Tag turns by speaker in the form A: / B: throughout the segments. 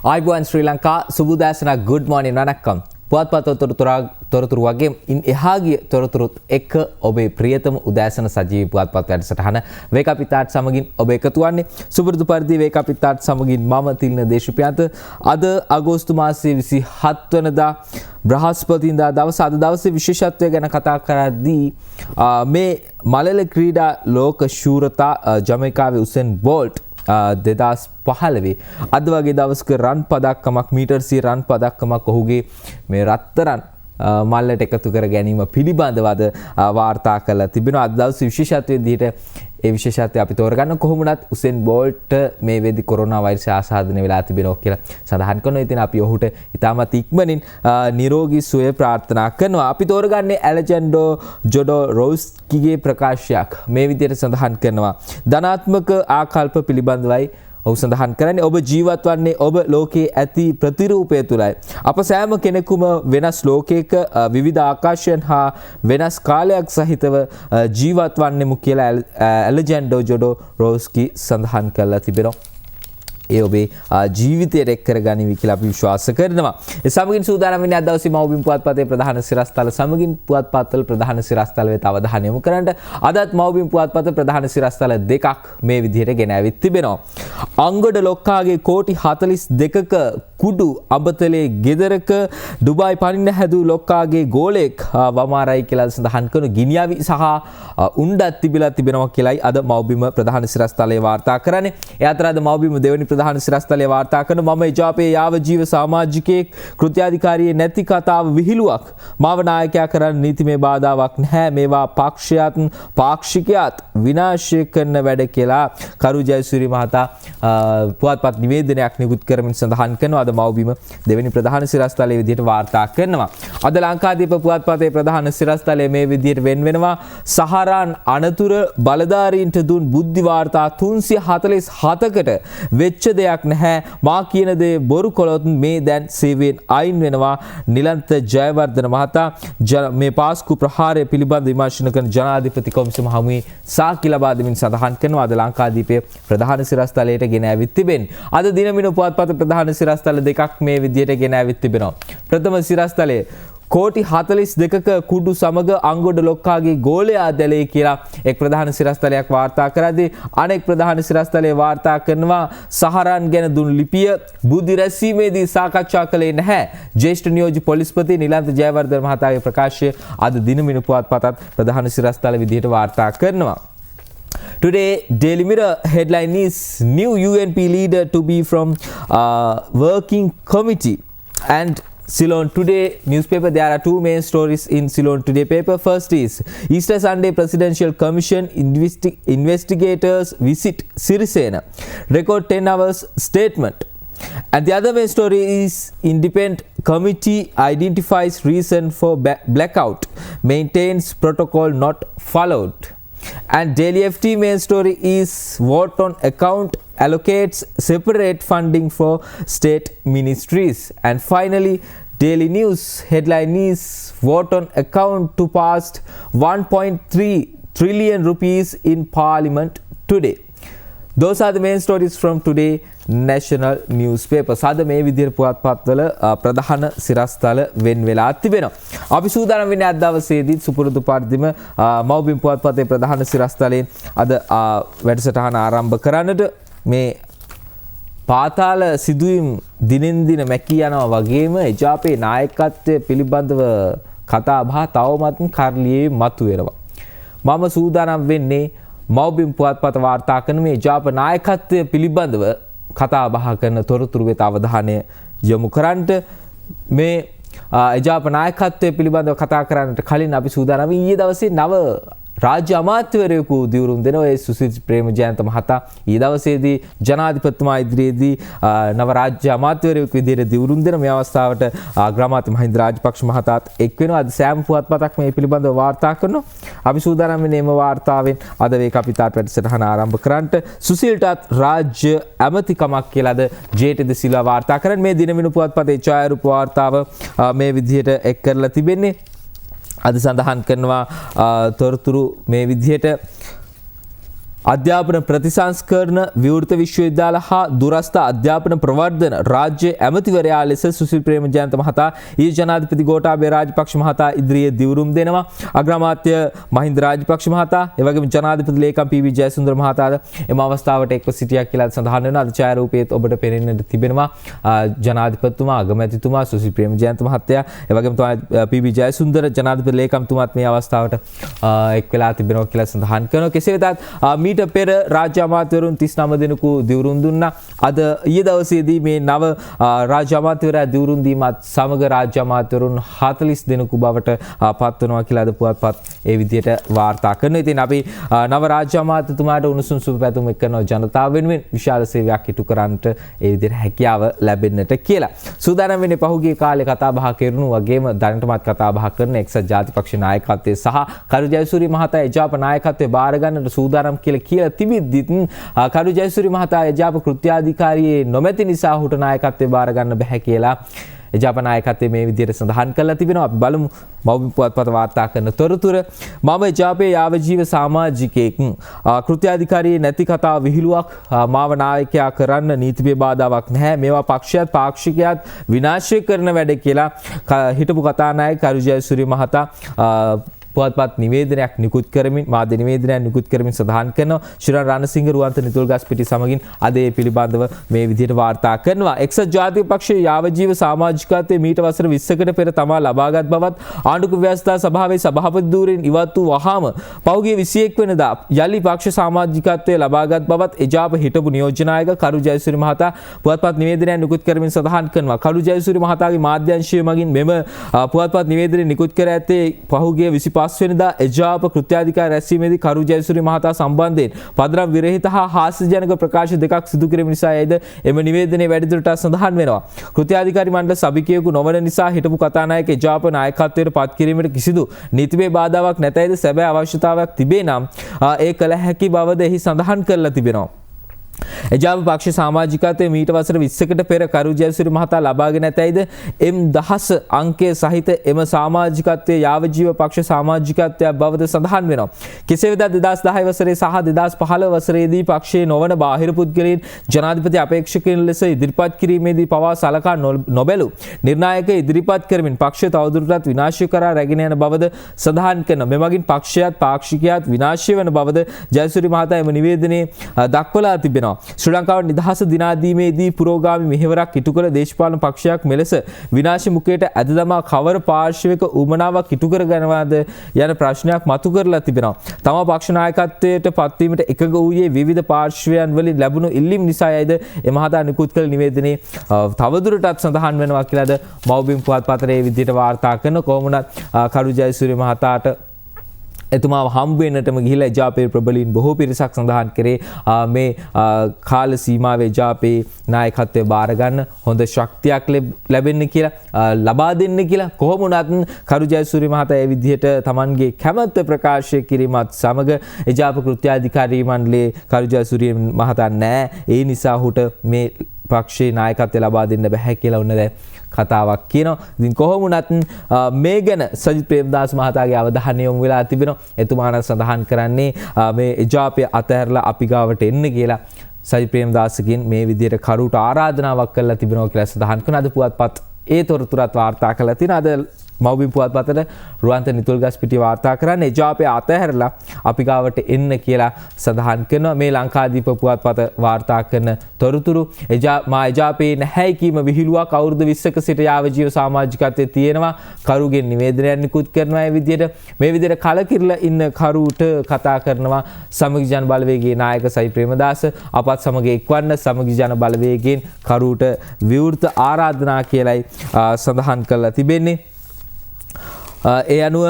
A: ආයිබෝන් ශ්‍රී Lanka සුබුදෑසන good morning වණක්කම් පුවත්පත් තොරතුරු වගේ ඉන් එහා ගිය තොරතුරුත් එක්ක ඔබේ ප්‍රියතම උදෑසන සජීවී පුවත්පත් වැඩසටහන වේක අපිත් තාත් සමගින් ඔබ එකතු වන්නේ සුබුරුදු පරිදි වේක අපිත් තාත් සමගින් මම තිල්න දේශප්‍රියන්ත අද අගෝස්තු මාසයේ 27 වෙනිදා බ්‍රහස්පතින්දා දවස අද දවසේ විශේෂත්වය ගැන කතා කරද්දී මේ මලල ක්‍රීඩා ලෝක ශූරතා ජමයිකාවේ උසෙන් බෝල්ට් 2015 අද වගේ දවසක රන් පදක්කමක් මීටර් 100 රන් පදක්කමක් ඔහුගේ මේ රත්තරන් මල්ලට එකතු කර ගැනීම පිළිබඳව අද වාර්තා කරලා තිබෙනවා. අද දවසේ විශේෂත්වයේ විදිහට ඒ විශේෂත්වය අපි තෝරගන්න කොහොමුණත් උසෙන් බෝල්ට් මේ වෙද්දි කොරෝනා වෛරසය ආසාදනය වෙලා තිබෙනවා කියලා සඳහන් කරනවා. ඉතින් අපි ඔහුට ඉතාමත් ඉක්මනින් නිරෝගී සුවය ප්‍රාර්ථනා කරනවා. අපි තෝරගන්නේ ඇලෙජැන්ඩෝ ජොඩෝරොව්ස්කිගේ ප්‍රකාශයක් මේ විදිහට සඳහන් කරනවා. ධනාත්මක ආකල්ප පිළිබඳවයි ඔහු සඳහන් කරන්නේ ඔබ ජීවත් වන්නේ ඔබ ලෝකයේ ඇති ප්‍රතිරූපය තුලයි. අප සෑම කෙනෙකුම වෙනස් ලෝකයක විවිධ ආකාශයන් හා වෙනස් කාලයක් සහිතව ජීවත් වන්නෙමු කියලා ඇලෙජැන්ඩෝ ජොඩෝරොව්ස්කි සඳහන් කරලා තිබෙනවා. ඒ ඔබේ ජීවිතයට එක් කරගනිවි කියලා අපි විශ්වාස කරනවා. ඒ සමගින් සූදානම් වෙන්නේ අද දවසේ මව්බිම් පුවත්පතේ ප්‍රධාන සිරස්තල සමගින් පුවත්පත්වල ප්‍රධාන සිරස්තල වෙත අවධානය යොමු කරන්නට අදත් මව්බිම් පුවත්පත ප්‍රධාන සිරස්තල දෙකක් මේ විදිහට ගෙන ඇවිත් තිබෙනවා. අංගොඩ ලොක්කාගේ කෝටි 42ක කුඩු අඹතලේ ගෙදරක ඩුබායි පනින්න හැදූ ලොක්කාගේ ගෝලෙක් වමාරයි කියලා සඳහන් කරන ගිනියවි සහ උණ්ඩත් තිබිලා තිබෙනවා කියලායි අද මව්බිම ප්‍රධාන සිරස්තලයේ වාර්තා කරන්නේ. ඒ අතර අද මව්බිම දෙවනි ප්‍රධාන සිරස්තලයේ වාර්තා කරන මම එජාපයේ යාව ජීව සමාජිකයෙක් කෘත්‍යාධිකාරියේ නැති කතාව විහිළුවක් මාව නායකයා කරන්න නීතිමය බාධාවක් නැහැ මේවා පක්ෂයත් පාක්ෂිකයත් විනාශය කරන වැඩ කියලා කරු ජයසූරිය මහතා පුවත්පත් නිවේදනයක් නිකුත් කරමින් සඳහන් කරනවා. අද මව්බිම දෙවෙනි ප්‍රධාන සිරස්තලයේ විදිහට වාර්තා කරනවා. අද ලංකාදීප පුවත්පතේ ප්‍රධාන සිරස්තලයේ මේ විදිහට වෙන් වෙනවා. සහරාන් අනතුර බලධාරීන්ට දුන් බුද්ධි වාර්තා 347කට වෙච්ච දෙයක් නැහැ. මා කියන දේ බොරු කළොත් මේ දැන් සේවයෙන් අයින් වෙනවා. නිලන්ත ජයවර්ධන මහතා මේ පාස්කු ප්‍රහාරය පිළිබඳ විමර්ශන කරන ජනාධිපති කොමිසම හමුවේ සාකි ලබා දෙමින් සඳහන් කරනවා. අද ලංකාදීපයේ ප්‍රධාන සිරස්තලයට ගෙන ඇවිත් තිබෙන්නේ. අද දිනමින පුවත්පත ප්‍රධාන සිරස්තල දෙකක් මේ විදිහට ගෙන ඇවිත් තිබෙනවා. ප්‍රථම සිරස්තලයේ කෝටි 42ක කුඩු සමග අංගොඩ ලොක්කාගේ ගෝලයා දැලේ කියලා එක් ප්‍රධාන සිරස්තලයක් වාර්තා කරද්දී අනෙක් ප්‍රධාන සිරස්තලයේ වාර්තා කරනවා සහරාන් ගැන දුන් ලිපිය බුද්ධි රැස්වීමේදී සාකච්ඡා කළේ නැහැ. ජ්‍යෙෂ්ඨ නියෝජ්‍ය පොලිස්පති නිලන්ත ජයවර්ධන මහතාගේ ප්‍රකාශය අද දිනමින පුවත්පතත් ප්‍රධාන සිරස්තල විදිහට වාර්තා කරනවා. Today, Daily Mirror headline is new UNP leader to be from working committee. And Ceylon Today newspaper, there are two main stories in Ceylon Today paper. First is Easter Sunday Presidential Commission investigators visit Sirisena, record 10 hours statement. And the other main story is Independent Committee identifies reason for blackout, maintains protocol not followed. And Daily FT main story is vote on account allocates separate funding for state ministries. And finally, Daily News headline is vote on account to pass 1.3 trillion rupees in parliament today. Those are the main stories from today national newspapers. අද මේ විදිහට පුවත්පත්වල ප්‍රධාන සිරස්තල වෙන් වෙලා තිබෙනවා. අපි සූදානම් වෙන්නේ අද දවසේදී සුපුරුදු පරිදිම මව්බිම් පුවත්පතේ ප්‍රධාන සිරස්තලයෙන් අද වැඩසටහන ආරම්භ කරන්නට මේ පාතාල සිදුවීම් දිනෙන් දින මැකී යනවා වගේම එජාපේ නායකත්වය පිළිබඳව කතා බහ තවමත් කරලියේ මතුවෙනවා. මම සූදානම් වෙන්නේ මව්බිම් පුවත්පත වාර්තා කරන මේ එජාප නායකත්වය පිළිබඳව කතා බහ කරන තොරතුරු වෙත අවධානය යොමු කරන්නට මේ එජාප නායකත්වය පිළිබඳව කතා කරන්නට කලින් අපි සූදානම් ඊයේ දවසේ නව රාජ්‍ය අමාත්‍යවරයෙකු දිවුරුම් දෙනවා. ඒ සුසිල් ප්‍රේමජයන්ත මහතා ඊයේ දවසේදී ජනාධිපතිතුමා ඉදිරියේදී නව රාජ්‍ය අමාත්‍යවරයෙකු විදිහට දිවුරුම් දෙන මේ අවස්ථාවට අග්‍රාමාත්‍ය මහින්ද රාජපක්ෂ මහතාත් එක් වෙනවා. අද සෑම පුවත්පතක් මේ පිළිබඳව වාර්තා කරනවා. අපි සූදානම් වෙන්නේ මේ වාර්තාවෙන් අද වේක අපිට වැඩසටහන ආරම්භ කරන්නට සුසිල්ටත් රාජ්‍ය ඇමතිකමක් කියලා අද ජේටද සිල්වා වාර්තා කරන්නේ. මේ දිනමිනු පුවත්පතේ ඡායාරූප වාර්තාව මේ විදිහට එක් කරලා තිබෙන්නේ. අද සඳහන් කරනවා තොරතුරු මේ විදිහට අධ්‍යාපන ප්‍රතිසංස්කරණ විවෘත විශ්වවිද්‍යාල හා දුරස්ථ අධ්‍යාපන ප්‍රවර්ධන රාජ්‍ය ඇමතිවරයා ලෙස සුසිල් ප්‍රේමජයන්ත මහතා ඊයේ ජනාධිපති ගෝඨාභය රාජපක්ෂ මහතා ඉදිරියේ දිවුරුම් දෙනවා. අග්‍රාමාත්‍ය මහින්ද රාජපක්ෂ මහතා එවැගේම ජනාධිපති ලේකම් පී.වී. ජයසුන්දර මහතාද එම අවස්ථාවට එක්ව සිටියා කියලා සඳහන් වෙනවා. අද ඡායාරූපයේත් ඔබට පෙනෙන්නට තිබෙනවා ජනාධිපතිතුමා අගමැතිතුමා සුසිල් ප්‍රේමජයන්ත මහත්තයා එවැගේම තමයි පී.වී. ජයසුන්දර ජනාධිපති ලේකම්තුමාත් මේ අවස්ථාවට එක් වෙලා තිබෙනවා කියලා සඳහන් කරනවා. කෙසේ වෙතත් මීට පෙර රාජ්‍ය අමාත්‍යවරුන් 39 දෙනෙකු දිවුරුම් දුන්නා. අද ඊයේ දවසේදී මේ නව රාජ්‍ය අමාත්‍යවරයා දිවුරුම් දීමත් සමග රාජ්‍ය අමාත්‍යවරුන් 40 දෙනෙකු බවට පත් වෙනවා කියලා අද පුවත්පත් ඒ විදිහට වාර්තා කරනවා. ඉතින් අපි නව රාජ්‍ය අමාත්‍යතුමාට උණුසුම් සුබ පැතුම් එක් කරනවා ජනතාව වෙනුවෙන් විශාල සේවයක් ඉටු කරන්නට ඒ විදිහට හැකියාව ලැබෙන්නට කියලා. සූදානම් වෙන්නේ පහුගිය කාලේ කතා බහ කෙරුණු වගේම දැනටමත් කතා බහ කරන එක්සත් ජාතිපක්ෂ නායකත්වයේ සහ කරු ජයසූරිය මහතා එජාප නායකත්වයේ බාර ගන්නට සූදානම් කියලා තිබිද්දිත් කරු ජයසූරිය මහතා එජාප කෘත්‍යාධිකාරියේ නොමැති නිසා ඔහුට නායකත්වයේ බාර ගන්න බැහැ කියලා එජාප නායකත්වයේ මේ විදිහට සඳහන් කරලා තිබෙනවා. අපි බලමු මව්බිම් පුවත්පත වාර්තා කරන තොරතුර. මම එජාපයේ යාවජීව සමාජිකයෙක් කෘත්‍යාධිකාරියේ නැති කතාව විහිළුවක් මාව නායකයා කරන්න නීතිපේ බාධාවක් නැහැ. මේවා පක්ෂයත් පාක්ෂිකයත් විනාශය කරන වැඩ කියලා හිටපු කතානායක කරු ජයසූරිය මහතා පුවත්පත් නිවේදනයක් නිකුත් කරමින් මාධ්‍ය නිවේදනයක් නිකුත් කරමින් සඳහන් කරනවා. ශ්‍රී රණසිංහ රුවන්ත නිතුල්ගස්පිටි සමගින් අද ඒ පිළිබඳව මේ විදිහට වාර්තා කරනවා. එක්සත් ජාතික පක්ෂයේ යාවජීව සමාජිකත්වයේ මීට වසර 20කට පෙර තමා ලබාගත් බවත් ආණ්ඩුක්‍රම ව්‍යවස්ථා සභාවේ සභාපති ධූරයෙන් ඉවත් වූ වහාම පෞගේ 21 වෙනිදා යලි පක්ෂ සමාජිකත්වයේ ලබාගත් බවත් එජාප හිටපු නියෝජ්‍යනායක කරු ජයසූරිය මහතා පුවත්පත් නිවේදනයක් නිකුත් කරමින් සඳහන් කරනවා. කරු ජයසූරිය මහතාගේ මාධ්‍යංශය මගින් මෙම පුවත්පත් නිවේදනය නිකුත් කර ඇත්තේ පහුගිය 25 වෙනිදා එජාප කෘත්‍යාධිකාර රැස්වීමේදී කරු ජයසූරිය මහතා සම්බන්ධයෙන් පදනම් විරහිත හා හාස්‍යජනක ප්‍රකාශ දෙකක් සිදු කිරීම නිසා යයිද එම නිවේදනයේ වැඩිදුරටත් සඳහන් වෙනවා. කෘත්‍යාධිකාරී මණ්ඩල සභිකයෙකු නොවන නිසා හිටපු කතානායක එජාප නායකත්වයට පත් කිරීමට කිසිදු නීතිමය බාධාවක් නැතයිද සැබෑ අවශ්‍යතාවයක් තිබේ නම් ඒ කළ හැකි බවද එහි සඳහන් කරලා තිබෙනවා. එජාප පක්ෂ සමාජිකත්වයේ මීට වසර 20කට පෙර කරු ජයසූරිය මහතා ලබාගෙන ඇතැයිද M10 අංකය සහිත එම සමාජිකත්වයේ යාවජීව පක්ෂ සමාජිකත්වයක් බවද සඳහන් වෙනවා. කෙසේ වෙතත් 2010 වසරේ සහ 2015 වසරේදී පක්ෂයේ නොවන බාහිර පුද්ගලයන් ජනාධිපති අපේක්ෂකයන් ලෙස ඉදිරිපත් කිරීමේදී පවා සලකා නොබැලූ නිර්ණායක ඉදිරිපත් කරමින් පක්ෂය තවදුරටත් විනාශ කරා රැගෙන යන බවද සඳහන් කරනවා. මෙමගින් පක්ෂයත් පාක්ෂිකයත් විනාශ වන බවද ජයසූරිය මහතා එම නිවේදනයේ දක්වලා තිබෙනවා. ශ්‍රී ලංකාව නිදහස දිනාදීමේදී පුරෝගාමි මෙහෙවරක් ඉටු කළ දේශපාලන පක්ෂයක් මෙලෙස විනාශ මුඛයට ඇද දමා කවර පාර්ශ්වයක උමනාවක් ඉටු කර ගන්නවාද යන ප්‍රශ්නයක් මතු කරලා තිබෙනවා. තම පක්ෂ නායකත්වයට පත්වීමට එකඟ වූයේ විවිධ පාර්ශ්වයන් වලින් ලැබුණු ඉල්ලීම් නිසා යයිද එමහතා නිකුත් කළ නිවේදනයේ තවදුරටත් සඳහන් වෙනවා කියලාද මව්බිම් පුවත්පතේ විදිහට වාර්තා කරන කොමුණත් කරු ජයසූරිය මහතාට එතුමාව හම්බ වෙන්නටම ගිහිලා එජාපයේ ප්‍රබලීන් බොහෝ පිරිසක් සඳහන් කරේ මේ කාල සීමාවේ එජාපයේ නායකත්වය බාර ගන්න හොඳ ශක්තියක් ලැබෙන්න කියලා ලබා දෙන්න කියලා. කොහොම වුණත් කරු ජයසූරිය මහතා ඒ විදිහට Tamanගේ කැමැත්ත ප්‍රකාශ කිරීමත් සමග එජාප කෘත්‍යාධිකාරී මණ්ඩලයේ කරු ජයසූරිය මහතා නැහැ. ඒ නිසා ඔහුට මේ පක්ෂයේ නායකත්වය ලබා දෙන්න බැහැ කියලා උන්න දැන් කතාවක් කියනවා. ඉතින් කොහොම වුණත් මේ ගැන සජිත් ප්‍රේමදාස මහතාගේ අවධානය යොමු වෙලා තිබෙනවා. එතුමාට සඳහන් කරන්නේ මේ එජාපය අතහැරලා අපි ගාවට එන්න කියලා සජිත් ප්‍රේමදාසගෙන් මේ විදිහට කරුට ආරාධනාවක් කරලා තිබෙනවා කියලා සඳහන් කරන අද පුවත්පත් ඒ තොරතුරත් වාර්තා කරලා තියෙනවා. අද මව්බිම් පුවත්පතට රුවන්ත නිතුල්ගස්පිටිය වාර්තා කරන්නේ එජාපය අතහැරලා අපි ගාවට එන්න කියලා සඳහන් කරනවා. මේ ලංකාදීප පුවත්පත වාර්තා කරන තොරතුරු එජාපයේ නැහැයි කීම විහිළුවක් අවුරුදු 20ක සිට යාවජීව සමාජිකත්වයේ තියෙනවා. කරුගෙන් නිවේදනයක් නිකුත් කරනවා. මේ විදිහට කලකිරලා ඉන්න කරුට කතා කරනවා සමගි ජන බලවේගයේ නායක සයි ප්‍රේමදාස අපත් සමග එක්වන්න සමගි ජන බලවේගයෙන් කරුට විවෘත ආරාධනා කියලයි සඳහන් කරලා තිබෙන්නේ. ඒ අනුව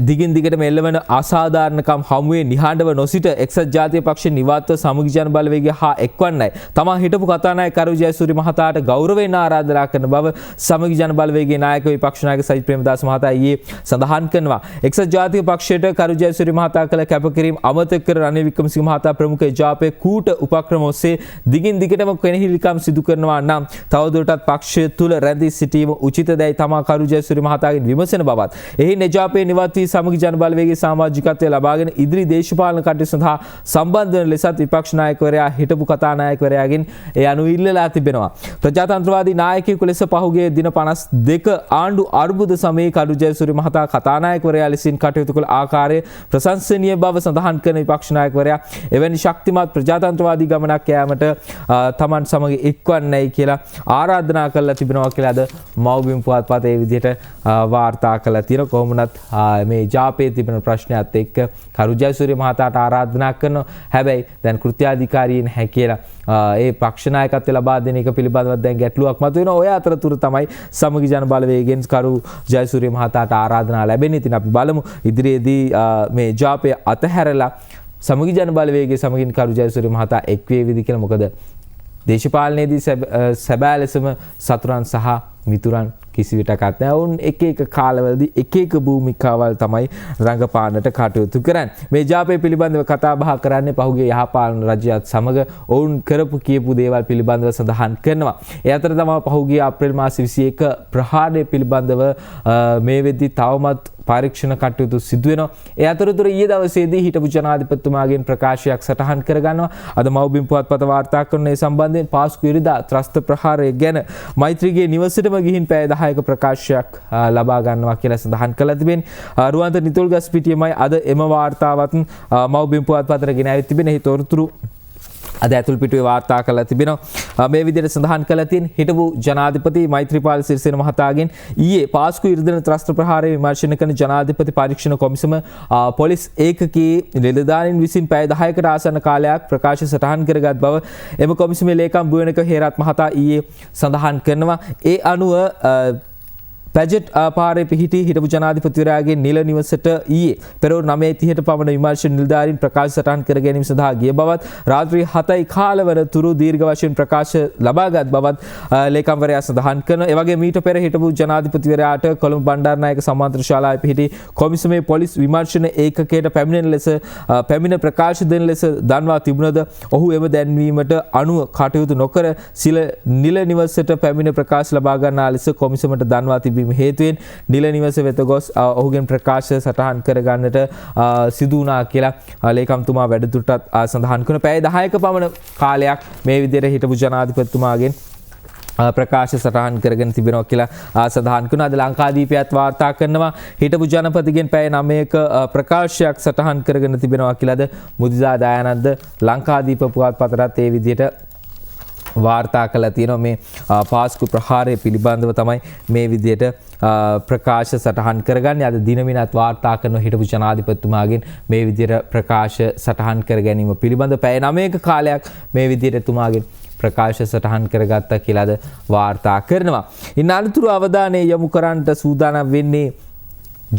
A: දිගින් දිගටම එල්ලවන අසාධාරණකම් හමුවේ නිහඬව නොසිට එක්සත් ජාතික පක්ෂ නිවාත්ව සමගි ජන බලවේගය හා එක්වන්නයි තමා හිටපු කතානායක කරු ජයසූරිය මහතාට ගෞරවයෙන් ආරාධනා කරන බව සමගි ජන බලවේගයේ නායක විපක්ෂ නායක සජිත් ප්‍රේමදාස මහතා ඊයේ සඳහන් කරනවා. එක්සත් ජාතික පක්ෂයට කරු ජයසූරිය මහතා කළ කැපකිරීම අමතක කර රනිල් වික්‍රමසිංහ මහතා ප්‍රමුඛ එජාපයේ කූට උපක්‍රම ඔස්සේ දිගින් දිගටම කෙනෙහිලිකම් සිදු කරනවා නම් තවදුරටත් පක්ෂය තුල රැඳී සිටීම උචිතදයි තමා කරු ජයසූරිය මහතාගෙන් විමසන බවත් එහි එජාපයේ නිවත් වී සමගි ජන බලවේගයේ සමාජිකත්වය ලබාගෙන ඉදිරි දේශපාලන කටයුතු සඳහා සම්බන්ධ වන ලෙසත් විපක්ෂ නායකවරයා හිටපු කතානායකවරයාගෙන් ඒ අනුව ඉල්ලලා තිබෙනවා. ප්‍රජාතන්ත්‍රවාදී නායකයෙකු ලෙස පහුගිය දින 52 ආණ්ඩු අර්බුද සමයේ කඩු ජයසූරිය මහතා කතානායකවරයා ලෙසින් කටයුතු කළ ආකාරය ප්‍රශංසනීය බව සඳහන් කරන විපක්ෂ නායකවරයා එවැනි ශක්තිමත් ප්‍රජාතන්ත්‍රවාදී ගමනක් යාමට තමන් සමග එක්වන්නයි කියලා ආරාධනා කළා තිබෙනවා කියලා අද මව්බිම් පුවත්පත ඒ විදිහට වාර්තා කළා තියෙනවා. කොහොමුණත් මේ ජාපයේ තිබෙන ප්‍රශ්නයත් එක්ක කරු ජයසූරිය මහතාට ආරාධනා කරනවා. හැබැයි දැන් කෘත්‍යාධිකාරීන් හැකියලා ඒ පක්ෂ නායකත්වය ලබා දෙන එක පිළිබඳව දැන් ගැටලුවක් මතුවෙනවා. ඔය අතරතුර තමයි සමගි ජන බලවේගයෙන් කරු ජයසූරිය මහතාට ආරාධනා ලැබෙන්නේ. ඉතින් අපි බලමු ඉදිරියේදී මේ ජාපය අතහැරලා සමගි ජන බලවේගයේ සමගින් කරු ජයසූරිය මහතා එක් වේවිද කියලා. මොකද දේශපාලනයේදී සැබෑ ලෙසම සතුරන් සහ මිතුරන් කිසිවිටකත් නැහැ. ඔවුන් එක එක කාලවලදී එක එක භූමිකාවල් තමයි රංගපාන්නට කටයුතු කරන්නේ. මේ ජාපය පිළිබඳව කතා බහ කරන්නේ පහුගිය යහපාලන රජයත් සමග ඔවුන් කරපු කියපු දේවල් පිළිබඳව සඳහන් කරනවා. ඒ අතර තමයි පහුගිය අප්‍රේල් මාස 21 ප්‍රහාරය පිළිබඳව මේ වෙද්දී තවමත් පරීක්ෂණ කටයුතු සිදු වෙනවා. ඒ අතරතුර ඊයේ දවසේදී හිටපු ජනාධිපතිතුමාගෙන් ප්‍රකාශයක් සටහන් කරගන්නවා. අද මව්බිම් පුවත්පත වාර්තා කරන ඒ සම්බන්ධයෙන් පාස්කු ඉරිදා ත්‍රස්ත ප්‍රහාරය ගැන මෛත්‍රීගේ නිවසටම ගිහින් පැය 10ක ප්‍රකාශයක් ලබා ගන්නවා කියලා සඳහන් කළා තිබෙන්නේ. රුවන්ත නිතොල්ගස් පිටියමයි අද එම වාර්තාවත් මව්බිම් පුවත්පතට ගෙන ආවිත් තිබෙන. එහි තොරතුරු අද ඇතුල් පිටුවේ වාර්තා කරලා තිබෙනවා. මේ විදිහට සඳහන් කරලා තියෙන හිටපු ජනාධිපති මෛත්‍රීපාල සිරිසේන මහතාගෙන් ඊයේ පාස්කු ඉරිදෙන ත්‍රස්ත ප්‍රහාරය විමර්ශනය කරන ජනාධිපති පරීක්ෂණ කොමිසම පොලිස් ඒකකයේ නිලධාරීන් විසින් පැය 10කට ආසන්න කාලයක් ප්‍රකාශ සටහන් කරගත් බව එම කොමිසමේ ලේකම් බුවනක හේරත් මහතා ඊයේ සඳහන් කරනවා. ඒ අනුව පැජට් පාරේ පිහිටි හිටපු ජනාධිපතිවරයාගේ නිල නිවසට ඊයේ පෙරවරු 9:30ට පමණ විමර්ශන නිලධාරීන් ප්‍රකාශ සටහන් කර ගැනීම සඳහා ගිය බවත් රාත්‍රී 7යි කාල වනතුරු දීර්ඝ වශයෙන් ප්‍රකාශ ලබාගත් බවත් ලේකම්වරයා සඳහන් කරනවා. ඒ වගේ මීට පෙර හිටපු ජනාධිපතිවරයාට කොළඹ බණ්ඩාරනායක සමාන්තර ශාලාවේ පිහිටි කොමිසමේ පොලිස් විමර්ශන ඒකකයට පැමිණ ප්‍රකාශ දෙන ලෙස දන්වා තිබුණද ඔහු එම දැන්වීමට අනුව කටයුතු නොකර නිල නිවසට පැමිණ ප්‍රකාශ ලබා ගන්නා ලෙස කොමිසමට දන්වා තිබුණා. හේතුවෙන් නිල නිවස වෙත ගොස් ඔහුගෙන් ප්‍රකාශ සටහන් කරගන්නට සිදු වුණා කියලා ලේකම්තුමා වැඩිදුරටත් සඳහන් කරන. පැය 10ක පමණ කාලයක් මේ විදිහට හිටපු ජනාධිපතිතුමාගෙන් ප්‍රකාශ සටහන් කරගෙන තිබෙනවා කියලා සඳහන් කරනවා. අද ලංකාදීපයත් වාර්තා කරනවා හිටපු ජනපතිගෙන් පැය 9ක ප්‍රකාශයක් සටහන් කරගෙන තිබෙනවා කියලාද මුදිතා දයානන්ද ලංකාදීප පුවත්පතට ඒ විදිහට වාර්තා කළා තියෙනවා. මේ පාස්කු ප්‍රහාරය පිළිබඳව තමයි මේ විදිහට ප්‍රකාශ සටහන් කරගන්නේ. අද දිනමිනත් වාර්තා කරන හිටපු ජනාධිපතිතුමාගෙන් මේ විදිහට ප්‍රකාශ සටහන් කර ගැනීම පිළිබඳව පැය 9ක කාලයක් මේ විදිහට එතුමාගෙන් ප්‍රකාශ සටහන් කරගත්තා කියලාද වාර්තා කරනවා. ඉන් අනතුරු අවධානය යොමු කරන්නට සූදානම් වෙන්නේ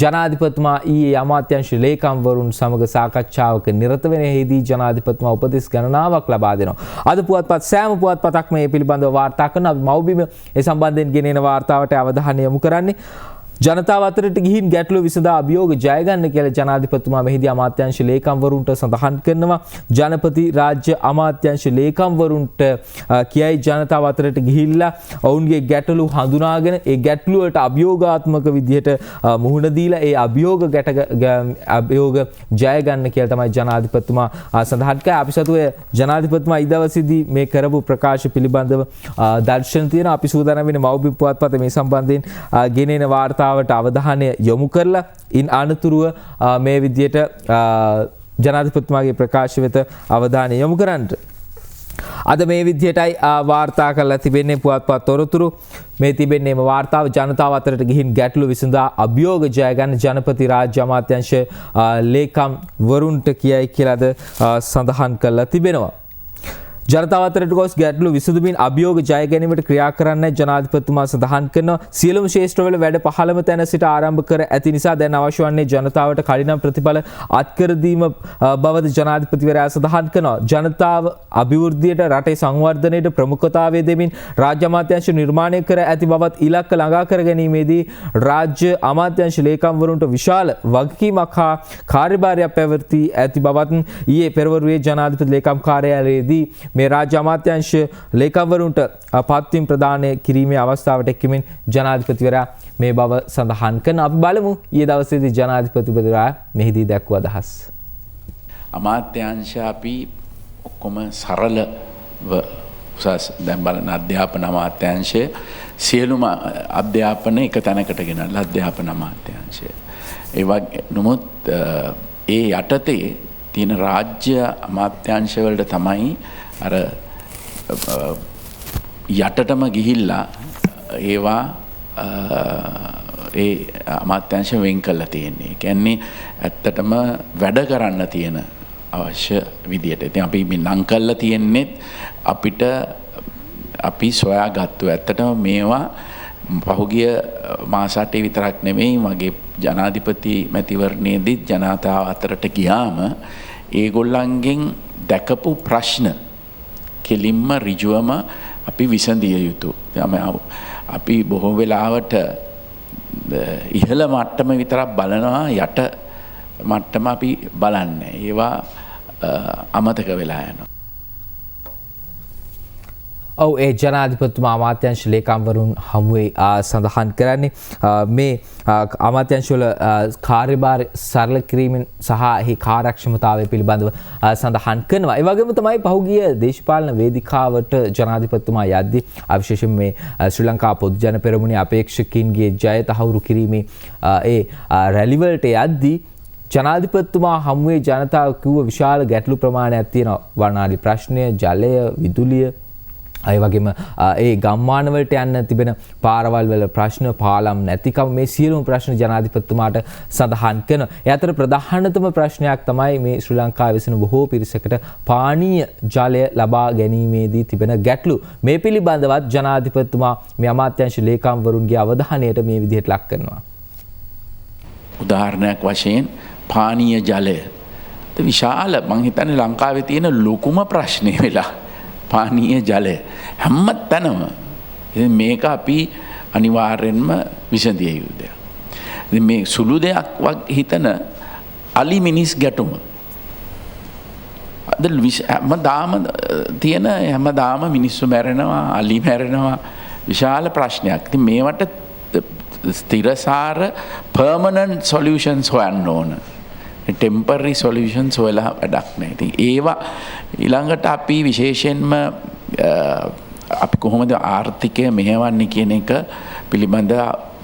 A: ජනාධිපතිතුමා ඊයේ අමාත්‍යාංශ ලේකම්වරුන් සමග සාකච්ඡාවක නිරත වෙන හේදී ජනාධිපතිතුමා උපදෙස් ගණනාවක් ලබා දෙනවා. අද පුවත්පත් සෑම පුවත්පතක්ම මේ පිළිබඳව වාර්තා කරනවා. අපි මව්බිම ඒ සම්බන්ධයෙන් ගෙනෙන වාර්තාවට අවධානය යොමු කරන්නේ. ජනතාව අතරට ගිහින් ගැටලු විසඳා අභියෝග ජය ගන්න කියලා ජනාධිපතිතුමා මෙහිදී අමාත්‍යාංශ ලේකම්වරුන්ට සඳහන් කරනවා. ජනපති රාජ්‍ය අමාත්‍යාංශ ලේකම්වරුන්ට කියයි ජනතාව අතරට ගිහිල්ලා ඔවුන්ගේ ගැටලු හඳුනාගෙන ඒ ගැටලු වලට අභියෝගාත්මක විදිහට මුහුණ දීලා ඒ අභියෝග ජය ගන්න කියලා තමයි ජනාධිපතිතුමා සඳහන් කළේ. අපි සතුවේ ජනාධිපතිතුමා ඊදවසේදී මේ කරපු ප්‍රකාශ පිළිබඳව දර්ශන තියෙනවා. අපි සූදානම් වෙන්නේ මව්බිම් පුවත්පත මේ සම්බන්ධයෙන් ගෙනෙන වාර්තා අවධානය යොමු කරලා ඉන් අනතුරුව මේ විදියට ජනාධිපතිතුමාගේ ප්‍රකාශ වෙත අවධානය යොමු කරන්නට අද මේ විදියටයි වාර්තා කරලා තිබෙන්නේ පුවත්පත් තොරතුරු. මේ තිබෙන්නේ මේ වාර්තාව ජනතාව අතරට ගිහින් ගැටලු විසඳා අභියෝග ජය ගන්න ජනපති රාජ්‍ය අමාත්‍යාංශ ලේකම් වරුන්ට කියයි කියලාද සඳහන් කරලා තිබෙනවා. ජනතාව අතරට ගොස් ගැටලු විසඳුමින් අභියෝග ජය ගැනීමට ක්‍රියා කරන්න ජනාධිපතිතුමා සඳහන් කරනවා. සියලුම ශේෂ්ත්‍රවල වැඩ පහළම තැන සිට ආරම්භ කර ඇති නිසා දැන් අවශ්‍ය වන්නේ ජනතාවට කඩිනම් ප්‍රතිඵල අත්කර දීම බවද ජනාධිපතිවරයා සඳහන් කරනවා. ජනතාව අභිවෘද්ධියට රටේ සංවර්ධනයට ප්‍රමුඛතාවය දෙමින් රාජ්‍ය අමාත්‍යාංශ නිර්මාණය කර ඇති බවත් ඉලක්ක ළඟා කර ගැනීමේදී රාජ්‍ය අමාත්‍යාංශ ලේකම්වරුන්ට විශාල වගකීමක් හා කාර්යභාරයක් පැවති ඇති බවත් ඊයේ පෙරවරුවේ ජනාධිපති ලේකම් කාර්යාලයේදී මේ රාජ්‍ය අමාත්‍යාංශ ලේකම්වරුන්ට පත්වීම් ප්‍රදානය කිරීමේ අවස්ථාවට එක්කමින් ජනාධිපතිවරයා මේ බව සඳහන් කරන. අපි බලමු ඊයේ දවසේදී ජනාධිපතිවරයා මෙහිදී දැක්වූ අදහස්.
B: අමාත්‍යාංශ අපි ඔක්කොම සරලව උසස් දැන් බලන අධ්‍යාපන අමාත්‍යාංශය සියලුම අධ්‍යාපන එක තැනකට ගෙනල්ලා අධ්‍යාපන අමාත්‍යාංශය. ඒ වගේ නමුත් ඒ යටතේ තියෙන රාජ්‍ය අමාත්‍යාංශ වලට තමයි අර යටටම ගිහිල්ලා ඒවා ඒ අමාත්‍යාංශ වෙන් කරලා තියෙන්නේ. ඒ කියන්නේ ඇත්තටම වැඩ කරන්න තියෙන අවශ්‍ය විදියට. ඉතින් අපි මේ නම් කරලා තියෙන්නේ අපිට අපි සොයාගත්තු ඇත්තටම මේවා පහුගිය මාස 8 විතරක් නෙමෙයි මගේ ජනාධිපති මැතිවරණයේදී ජනතාව අතරට ගියාම ඒගොල්ලන්ගෙන් දැකපු ප්‍රශ්න කෙලින්ම ඍජුවම අපි විසඳිය යුතු. අපි බොහෝ වෙලාවට ඉහළ මට්ටම විතරක් බලනවා යට මට්ටම අපි බලන්නේ. ඒවා අමතක වෙලා යනවා.
A: ඔව් ඒ ජනාධිපතිතුමා අමාත්‍යාංශ ලේකම්වරුන් හමුවේ සඳහන් කරන්නේ මේ අමාත්‍යාංශවල කාර්යභාර සරල කිරීමෙන් සහ එහි කාර්යක්ෂමතාවය පිළිබඳව සඳහන් කරනවා. ඒ වගේම තමයි පහුගිය දේශපාලන වේදිකාවට ජනාධිපතිතුමා යද්දී විශේෂයෙන් මේ ශ්‍රී ලංකා පොදු ජන පෙරමුණේ අපේක්ෂකින්ගේ ජය තහවුරු කිරීමේ ඒ රැලිවලට යද්දී ජනාධිපතිතුමා හමුවේ ජනතාව කිව්ව විශාල ගැටලු ප්‍රමාණයක් තියෙනවා. වර්ණාලි ප්‍රශ්නය, ජලය, විදුලිය, ඒ වගේම ඒ ගම්මානවලට යන්න තිබෙන පාරවල් වල ප්‍රශ්න, පාලම් නැතිකම, මේ සියලුම ප්‍රශ්න ජනාධිපතිතුමාට සඳහන් කරනවා. ඒ අතර ප්‍රධානතම ප්‍රශ්නයක් තමයි මේ ශ්‍රී ලංකාවේ වෙසෙන බොහෝ පිරිසකට පානීය ජලය ලබා ගැනීමේදී තිබෙන ගැටලු. මේ පිළිබඳවත් ජනාධිපතිතුමා මේ අමාත්‍යාංශ ලේකම්වරුන්ගේ අවධානයට මේ විදිහට ලක් කරනවා.
B: උදාහරණයක් වශයෙන් පානීය ජලය විශාල මං හිතන්නේ ලංකාවේ තියෙන ලොකුම ප්‍රශ්නේ වෙලා පානීය ජලය හැම තැනම. මේක අපි අනිවාර්යෙන්ම විසඳිය යුතු දෙයක්. ඉතින් මේ සුළු දෙයක් වගේ හිතන අලි මිනිස් ගැටුම අද හැමදාම තියෙන හැමදාම මිනිස්සු මැරෙනවා, අලි මැරෙනවා, විශාල ප්‍රශ්නයක්. ඉතින් මේවට ස්ථිරසාර permanent solutions හොයන්න ඕන. ටෙම්පරරි සොලියුෂන්ස් හොයලා වැඩක් නැහැ. ඉතින් ඒවා ඊළඟට අපි විශේෂයෙන්ම අපි කොහොමද ආර්ථිකය මෙහෙවන්නේ කියන එක පිළිබඳ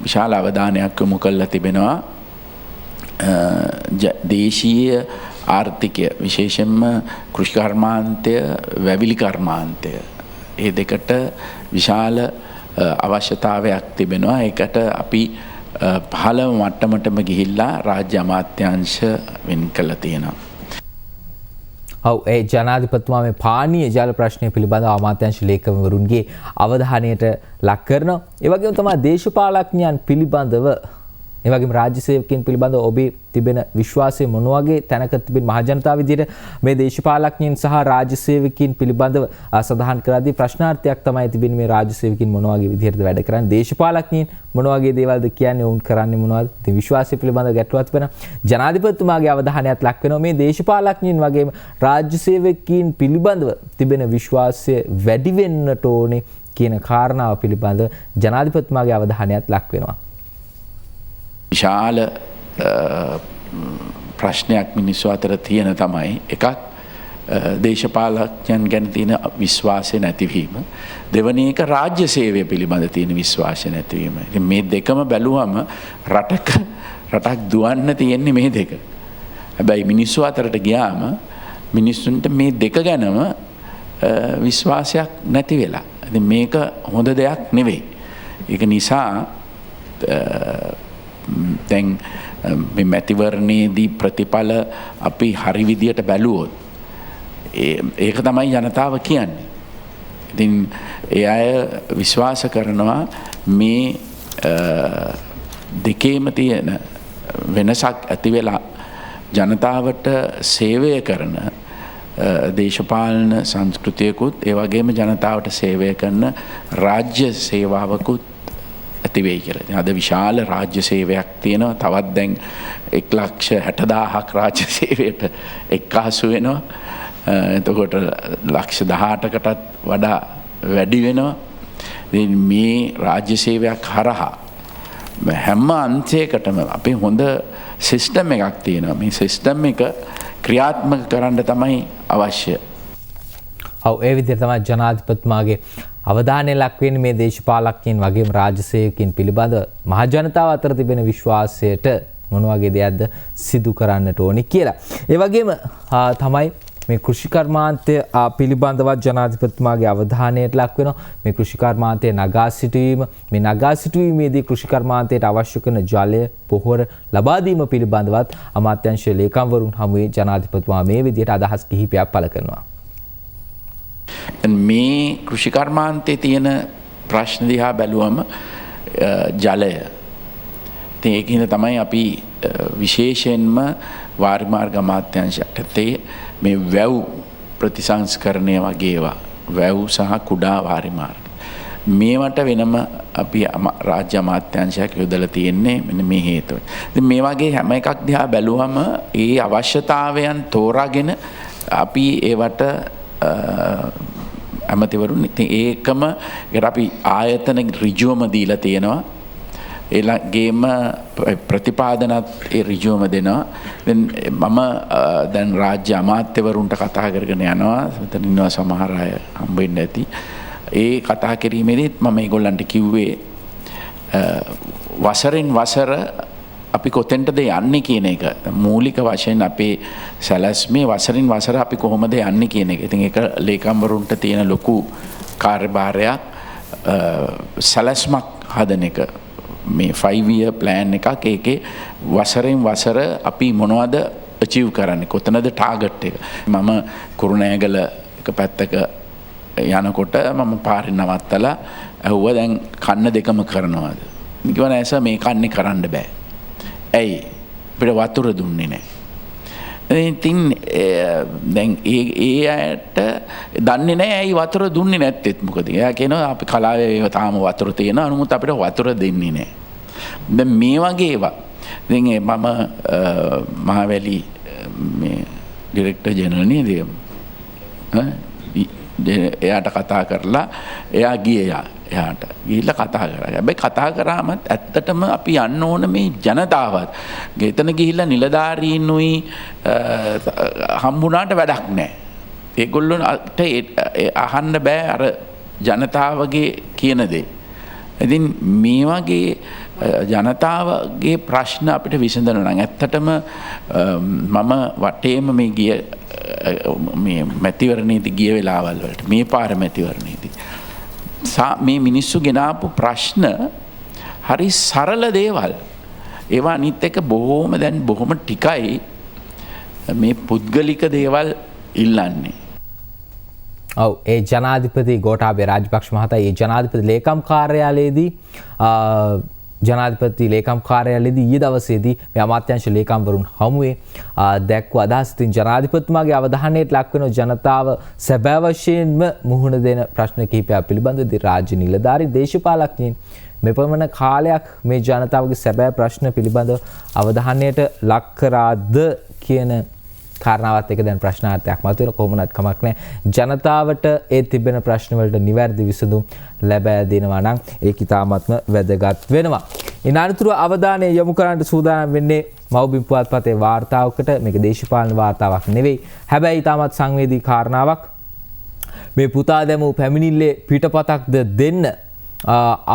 B: විශාල අවධානයක් යොමු කරලා තිබෙනවා. දේශීය ආර්ථිකය විශේෂයෙන්ම කෘෂි කර්මාන්තය, වැවිලි කර්මාන්තය, ඒ දෙකට විශාල අවශ්‍යතාවයක් තිබෙනවා. ඒකට අපි පහළම මට්ටමටම ගිහිල්ලා රාජ්‍ය අමාත්‍යාංශ වෙන් කළා තියෙනවා.
A: ඔව් ඒ ජනාධිපතිතුමා මේ පානීය ජල ප්‍රශ්නය පිළිබඳව අමාත්‍යාංශ ලේකම්වරුන්ගේ අවධානයට ලක් කරනවා. ඒ වගේම තමයි දේශපාලඥයන් පිළිබඳව, ඒ වගේම රාජ්‍ය සේවකයන් පිළිබඳව ඔබේ තිබෙන විශ්වාසය මොන වගේ තැනක තිබෙන මහජනතාව විදිහට මේ දේශපාලඥයන් සහ රාජ්‍ය සේවකයන් පිළිබඳව සඳහන් කරද්දී ප්‍රශ්නාර්ථයක් තමයි තිබෙන්නේ. මේ රාජ්‍ය සේවකයන් මොන වගේ විදිහටද වැඩ කරන්නේ, දේශපාලඥයන් මොන වගේ දේවල්ද කියන්නේ, ඔවුන් කරන්නේ මොනවද? ඉතින් විශ්වාසය පිළිබඳව ගැටලුවක් තිබෙනවා. ජනාධිපතිතුමාගේ අවධානයත් ලක් වෙනවා මේ දේශපාලඥයන් වගේම රාජ්‍ය සේවකයන් පිළිබඳව තිබෙන විශ්වාසය වැඩි වෙන්නට ඕනේ කියන කාරණාව පිළිබඳව ජනාධිපතිතුමාගේ අවධානයත් ලක් වෙනවා.
B: විශාල ප්‍රශ්නයක් මිනිස්සු අතර තියෙන තමයි එකක් දේශපාලඥයන් ගැන තියෙන විශ්වාසය නැතිවීම, දෙවැනි එක රාජ්‍ය සේවය පිළිබඳ තියෙන විශ්වාසය නැතිවීම. ඉතින් මේ දෙකම බැලුවම රටක් දුවන්න තියෙන්නේ මේ දෙක. හැබැයි මිනිස්සු අතරට ගියාම මිනිස්සුන්ට මේ දෙක ගැනම විශ්වාසයක් නැති වෙලා. ඉතින් මේක හොඳ දෙයක් නෙවෙයි. ඒක නිසා දැන් මේ මැතිවරණයේදී ප්‍රතිඵල අපි හරි විදියට බැලුවොත් ඒක තමයි ජනතාව කියන්නේ. ඉතින් ඒ අය විශ්වාස කරනවා මේ දෙකේම තියෙන වෙනසක් ඇති වෙලා ජනතාවට සේවය කරන දේශපාලන සංස්කෘතියකුත් ඒ වගේම ජනතාවට සේවය කරන රාජ්‍ය සේවාවකුත් ඇති වෙයි කියලා. ඉතින් අද විශාල රාජ්‍ය සේවයක් තියෙනවා. තවත් දැන් 1,60,000ක් රාජ්‍ය සේවයට එක්කාසු වෙනවා. එතකොට ලක්ෂ 18කටත් වඩා වැඩි වෙනවා. ඉතින් මේ රාජ්‍ය සේවයක් හරහා හැම අංශයකටම අපේ හොඳ සිස්ටම් එකක් තියෙනවා. මේ සිස්ටම් එක ක්‍රියාත්මක කරන්න තමයි අවශ්‍ය.
A: ඔව් ඒ විදිහට තමයි ජනාධිපතිතුමාගේ අවධානය ලක් වෙන්නේ මේ දේශපාලකයන් වගේම රාජ්‍ය සේවකයන් පිළිබඳ මහ ජනතාව අතර තිබෙන විශ්වාසයට මොන වගේ දෙයක්ද සිදු කරන්නට ඕනි කියලා. ඒ වගේම තමයි මේ කෘෂි කර්මාන්තය පිළිබඳව ජනාධිපතිතුමාගේ අවධානයට ලක් වෙනවා. මේ කෘෂි කර්මාන්තයේ නගා සිටුවීම, මේ නගා සිටුවීමේදී කෘෂි කර්මාන්තයට අවශ්‍ය කරන ජලය පොහොර ලබා දීම පිළිබඳවත් අමාත්‍යාංශ ලේකම්වරුන් හමුවේ ජනාධිපතිතුමා මේ විදිහට අදහස් කිහිපයක් පළ කරනවා.
B: මේ කෘෂි කර්මාන්තයේ තියෙන ප්‍රශ්න දිහා බැලුවම ජලය. ඉතින් ඒකින්ද තමයි අපි විශේෂයෙන්ම වාරි මාර්ග අමාත්‍යාංශයටතේ මේ වැව් ප්‍රතිසංස්කරණය වගේ ඒවා වැව් සහ කුඩා වාරි මාර්ග මේවට වෙනම අපි රාජ්‍ය අමාත්‍යාංශයක් යොදලා තියෙන්නේ මෙන්න මේ හේතුව. ඉතින් මේ වගේ හැම එකක් දිහා බැලුවම ඒ අවශ්‍යතාවයන් තෝරාගෙන අපි ඒවට ඇමතිවරුන් ඉතින් ඒකම අපි ආයතන ඍජුවම දීලා තියෙනවා. ඒලගේම ප්‍රතිපාදනත් ඒ ඍජුවම දෙනවා. මම දැන් රාජ්‍ය අමාත්‍යවරුන්ට කතා කරගෙන යනවා. මෙතන ඉන්නවා සමහර අය හම්බ වෙන්න ඇති. ඒ කතා කිරීමේදීත් මම ඒගොල්ලන්ට කිව්වේ වසරෙන් වසර අපි කොතෙන්ටද යන්නේ කියන එක මූලික වශයෙන් අපේ සැලැස්මේ වසරින් වසර අපි කොහොමද යන්නේ කියන එක. ඉතින් ඒක ලේකම්වරුන්ට තියෙන ලොකු කාර්යභාරයක් සැලැස්මක් හදන එක. මේ 5-year plan එකක් ඒකේ වසරෙන් වසර අපි මොනවද achieve කරන්නේ කොතනද ටාගට් එක. මම කුරුණෑගල එක පැත්තක යනකොට මම පාරේ නවත්තලා ඇහුවා දැන් කන්න දෙකම කරනවද? කිව්වා නෑ සර් මේ කන්නේ කරන්න බෑ. ඇයි අපිට වතුර දුන්නේ නැහැ. ඉතින් දැන් ඒ අයට දන්නේ නැහැ ඇයි වතුර දුන්නේ නැත්තේත් මොකද. එයා කියනවා අපි කලාවේ තාම වතුර තියෙනවා නමුත් අපිට වතුර දෙන්නේ නැහැ. දැන් මේ වගේ ඒවා ඉතින් මම මහවැලි මේ ඩිරෙක්ටර් ජෙනරල් නේද එයාට කතා කරලා එයා ගියා. එයාට ගිහිල්ලා කතා කරා. හැබැයි කතා කරාමත් ඇත්තටම අපි යන්න ඕන මේ ජනතාවත්. ගෙතන ගිහිල්ලා නිලධාරීනුයි හම්බුණාට වැඩක් නැහැ. ඒගොල්ලන්ට අහන්න බෑ අර ජනතාවගේ කියන දේ. ඉතින් මේ වගේ ජනතාවගේ ප්‍රශ්න අපිට විසඳන්න නම් ඇත්තටම මම වටේම මේ ගිය මේ මැතිවරණයේදී ගිය වෙලාවල් වලට මේ පාර මැතිවරණයේදී මේ මිනිස්සු ගෙනාපු ප්‍රශ්න හරි සරල දේවල්. ඒවා අනිත් එක බොහොම ටිකයි මේ පුද්ගලික දේවල් ඉල්ලන්නේ.
A: ඔව් ඒ ජනාධිපති ගෝඨාභය රාජපක්ෂ මහතා ඒ ජනාධිපති ලේකම් කාර්යාලයේදී ජනාධිපති ලේකම් කාර්යාලයේදී ඊයේ දවසේදී මේ අමාත්‍යාංශ ලේකම්වරුන් හමුවේ දැක්වූ අදහස් ඉතින් ජනාධිපතිතුමාගේ අවධානයට ලක් වෙන ජනතාව සැබෑ වශයෙන්ම මුහුණ දෙන ප්‍රශ්න කිහිපයක් පිළිබඳව රාජ්‍ය නිලධාරී දේශපාලඥයින් මෙපමණ කාලයක් මේ ජනතාවගේ සැබෑ ප්‍රශ්න පිළිබඳව අවධානයට ලක් කරාද කියන කාරණාවත් එක දැන් ප්‍රශ්නාර්ථයක් මතුවෙන කොහොමවත් කමක් නැහැ. ජනතාවට ඒ තිබෙන ප්‍රශ්න වලට නිවැරදි විසඳුම් ලැබෑ දෙනවා නම් ඒක ඉතාමත්ම වැදගත් වෙනවා. ඉන් අනතුරුව අවධානය යොමු කරන්න සූදානම් වෙන්නේ මව්බිම් පුවත්පතේ වාර්තාවකට. මේක දේශපාලන වාර්තාවක් නෙවෙයි. හැබැයි ඉතාමත් සංවේදී කාරණාවක්. මේ පුතා දැමූ පැමිණිල්ලේ පිටපතක්ද දෙන්න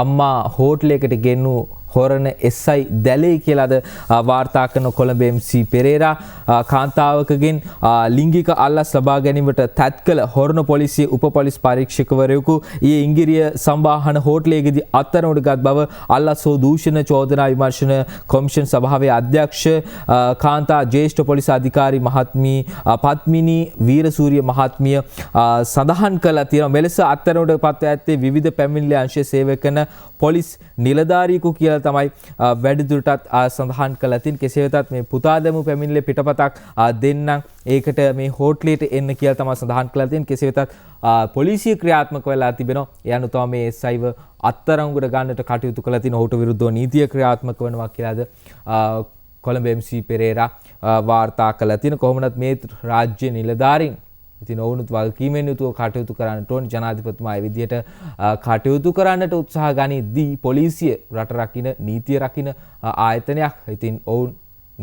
A: අම්මා හෝටලයකට ගෙන්නූ හොරණ SI දැලේ කියලාද වාර්තා කරන කොළඹ MC පෙරේරා කාන්තාවකගෙන් ලිංගික අල්ලස් ලබා ගැනීමට තැත් කළ හොරණ පොලිසිය උප පොලිස් පරීක්ෂකවරයෙකු ඊයේ ඉංගිරිය සම්බාහන හෝටලයේදී අත්අඩංගුවට ගත් බව අල්ලස් හෝ දූෂණ චෝදනා විමර්ශන කොමිෂන් සභාවේ අධ්‍යක්ෂ කාන්තා ජ්‍යෙෂ්ඨ පොලිස් අධිකාරී මහත්මී පත්මිනී වීරසූරිය මහත්මිය සඳහන් කළා තියෙනවා. මෙලෙස අත්අඩංගුවට පත් ඇත්තේ විවිධ පැමිණිලි අංශයේ සේවය කරන පොලිස් නිලධාරියෙකු කියලා තමයි වැඩිදුරටත් සඳහන් කළා තින්. කෙසේ වෙතත් මේ පුතා දැමූ පැමිණිල්ලේ පිටපතක් දෙන්නම් ඒකට මේ හෝටලයට එන්න කියලා තමයි සඳහන් කළා තින්. කෙසේ වෙතත් පොලිසිය ක්‍රියාත්මක වෙලා තිබෙනවා. ඒ අනුව තමයි මේ SIව අත්අඩංගුවට ගන්නට කටයුතු කළා තින්. ඔහුට විරුද්ධව නීතිය ක්‍රියාත්මක වෙනවා කියලාද කොළඹ MC පෙරේරා වාර්තා කළා තින්. කොහොමවත් මේ රාජ්‍ය නිලධාරීන් ඉතින් ඔවුනුත් වගකීමෙන් යුතුව කටයුතු කරන්නට ඕන. ජනාධිපතිතුමා ඒ විදිහට කටයුතු කරන්නට උත්සාහ ගනිද්දී පොලිසිය රට රකින්න නීතිය රකින්න ආයතනයක්. ඉතින් ඔවුන්